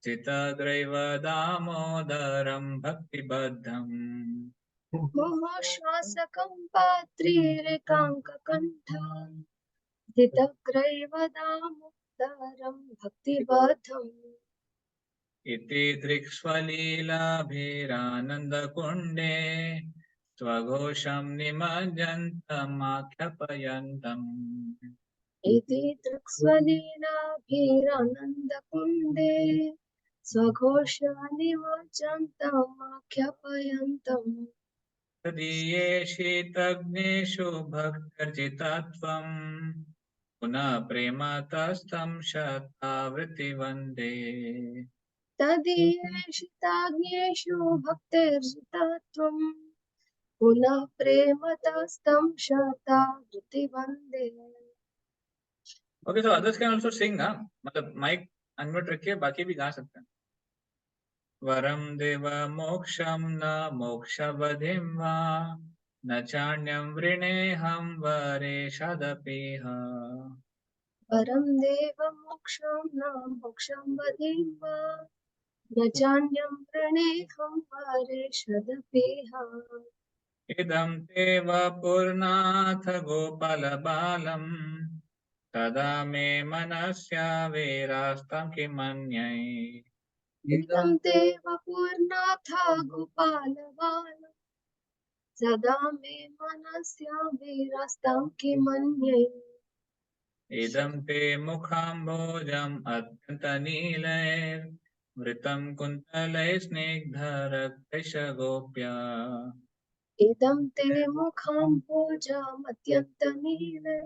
Speaker 1: चितग्रैव दामोदरम् भक्तिबद्धम्
Speaker 6: मोहश्वासकम्पात्रिरेकाङ्ककण्ठा स्थितग्रैव दामोदरं भक्तिबद्धम्
Speaker 1: इति दृक्स्वलीलाभिरानन्दकुण्डे स्वघोषं निमज्जन्तमाख्यापयन्तम्
Speaker 6: इति दृक्स्वलीलाभिरानन्दकुण्डे स्वघोषनिमज्जन्तमाख्यापयन्तम्
Speaker 1: तदीये शीतग्नेषु भक्तर्जितत्वम् पुनः प्रेमतस्तं शतावृत्तिवन्दे
Speaker 6: तदीयेषिताग्नेषु भक्तिर्जितत्वम् पुनः प्रेमतस्तं शतावृत्तिवन्दे
Speaker 1: okay, so others can also sing, हाँ, मतलब माइक अनम्यूट रखिए, बाकी भी गा सकते हैं। वरम देव मोक्षम न मोक्षवधिं वा न चान्यं वृणेऽहं वरेशदपीह
Speaker 6: परं देव मोक्षं न मोक्षं वदिं वा न चान्यं प्रणेहं परेषदपेह
Speaker 1: इदं ते वपुर्नाथ गोपालबालम् तदा मे मनस्याविरास्तं किमन्यै
Speaker 6: इदं ते वपुर्नाथ गोपालबाल सदा मे मनस्याभिरस्तं किमन्ये
Speaker 1: इदं ते मुखाम्भोजम् अत्यन्तनीलैर्मृतं कुन्तलैस्निग्धरक्तैष गोप्या
Speaker 6: इदं ते मुखं भोजमत्यन्तनीलै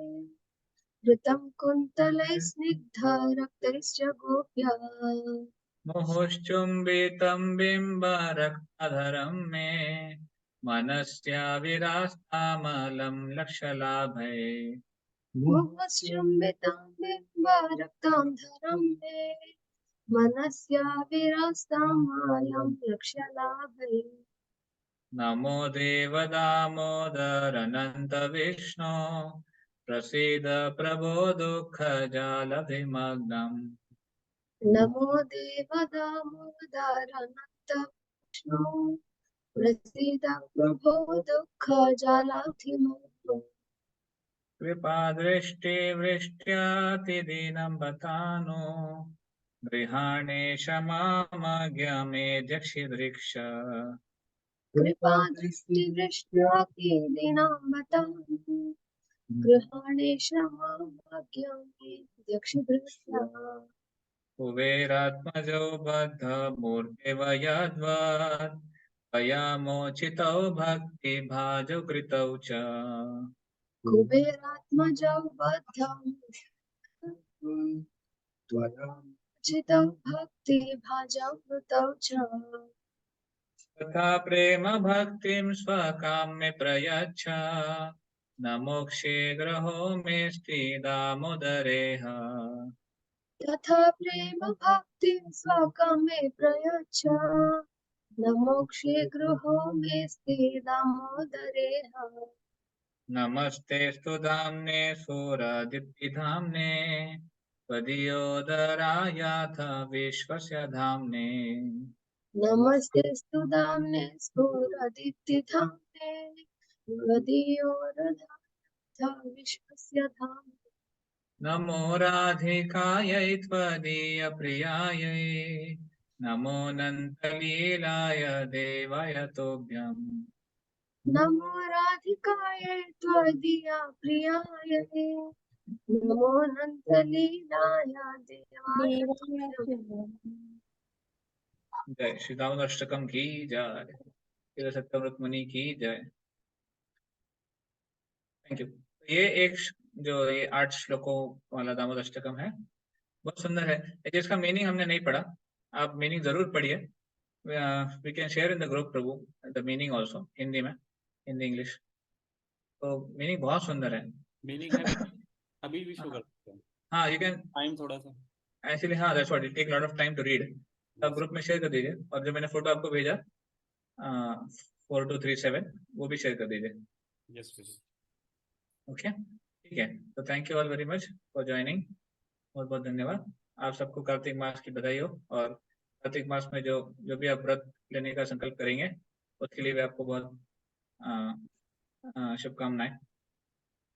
Speaker 6: ऋतं कुन्तलैस्निग्धरक्तैश्च गोप्या
Speaker 1: मुहुश्चुम्बितं बिम्बरक्तधरं मे मनस्याविरास्तामलं लक्ष्यलाभै
Speaker 6: मुखश्चुम्बितं बिम्बरक्तं धरं मे मनस्याविरस्तं मालं लक्ष्यलाभे
Speaker 1: नमो देवदामोदरनन्तविष्णो प्रसीद प्रभो दुःखजालभिमग्नम्
Speaker 6: नमो देव दामोदरानन्त विष्णु प्रसीद प्रभो दुःखजलाधिमग्नो
Speaker 1: कृपादृष्टिवृष्ट्यातिदीनं बतानो गृहाणे क्षमामज्ञमेध्यक्षिदृक्ष
Speaker 6: कृपादृष्टिवृष्ट्या दीनां बतामि गृहाणे क्षमाज्ञामे दक्षिदृष्ट्या
Speaker 1: कुबेरात्मजो बद्धमूर्तिव यद्वत् त्वया मोचितौ भक्तिभाजौ कृतौ च
Speaker 6: कुबेरात्मजौ बद्धं चितं भक्तिभाजौ कृतौ च
Speaker 1: तथा प्रेम भक्तिं स्वकाम्ये प्रयच्छ न मोक्षे ग्रहो मेऽस्ति दामोदरेह
Speaker 6: तथा प्रेम भक्तिं स्वकामे प्रयच्छ न मोक्षे गृहो मेऽस्ति दामोदरेह
Speaker 1: नमस्तेस्तु धाम्ने सूरादित्तिधाम्ने त्वदीयोदरायाथ विश्वस्य धाम्ने।
Speaker 6: नमस्तेस्तु दाम्ने स्फुरदीप्तिधाम्ने त्वदीयोरधाथा विश्वस्य धाम्ने।
Speaker 1: नमो राधिकायै त्वदीयप्रियायै नमो नन्तलीलाय देवाय तोभ्यम्।
Speaker 6: नमो राधिकाय त्वदीया प्रियाय नमो नन्दलीलाय देवाय तुभ्यम्।
Speaker 1: जय श्री दामोदर अष्टकम की जय, श्री सत्यव्रत मुनि की जय। Thank you. ये एक जो ये 8 श्लोकों वाला दामोदर अष्टकम है, बहुत सुंदर है। जिसका मीनिंग हमने नहीं पढ़ा, आप मीनिंग जरूर पढ़िए। We can share in the group प्रभु द मीनिंग आल्सो, हिंदी में, हिंदी इंग्लिश। तो मीनिंग बहुत सुंदर है।
Speaker 3: मीनिंग है, अभी भी शो कर सकते हैं।
Speaker 1: हाँ, यू कैन
Speaker 3: टाइम थोड़ा सा
Speaker 1: एक्चुअली, हाँ that's what it take lot of time to read. आप ग्रुप में शेयर कर दीजिए, और जो मैंने फोटो आपको भेजा 4237 वो भी शेयर कर दीजिए।
Speaker 3: Yes yes.
Speaker 1: ओके, ठीक है। तो thank you all very much for joining. बहुत बहुत धन्यवाद। आप सबको कार्तिक मास की बधाई हो, और कार्तिक मास में जो जो भी आप व्रत लेने का संकल्प करेंगे उसके लिए भी आपको बहुत शुभकामनाएं।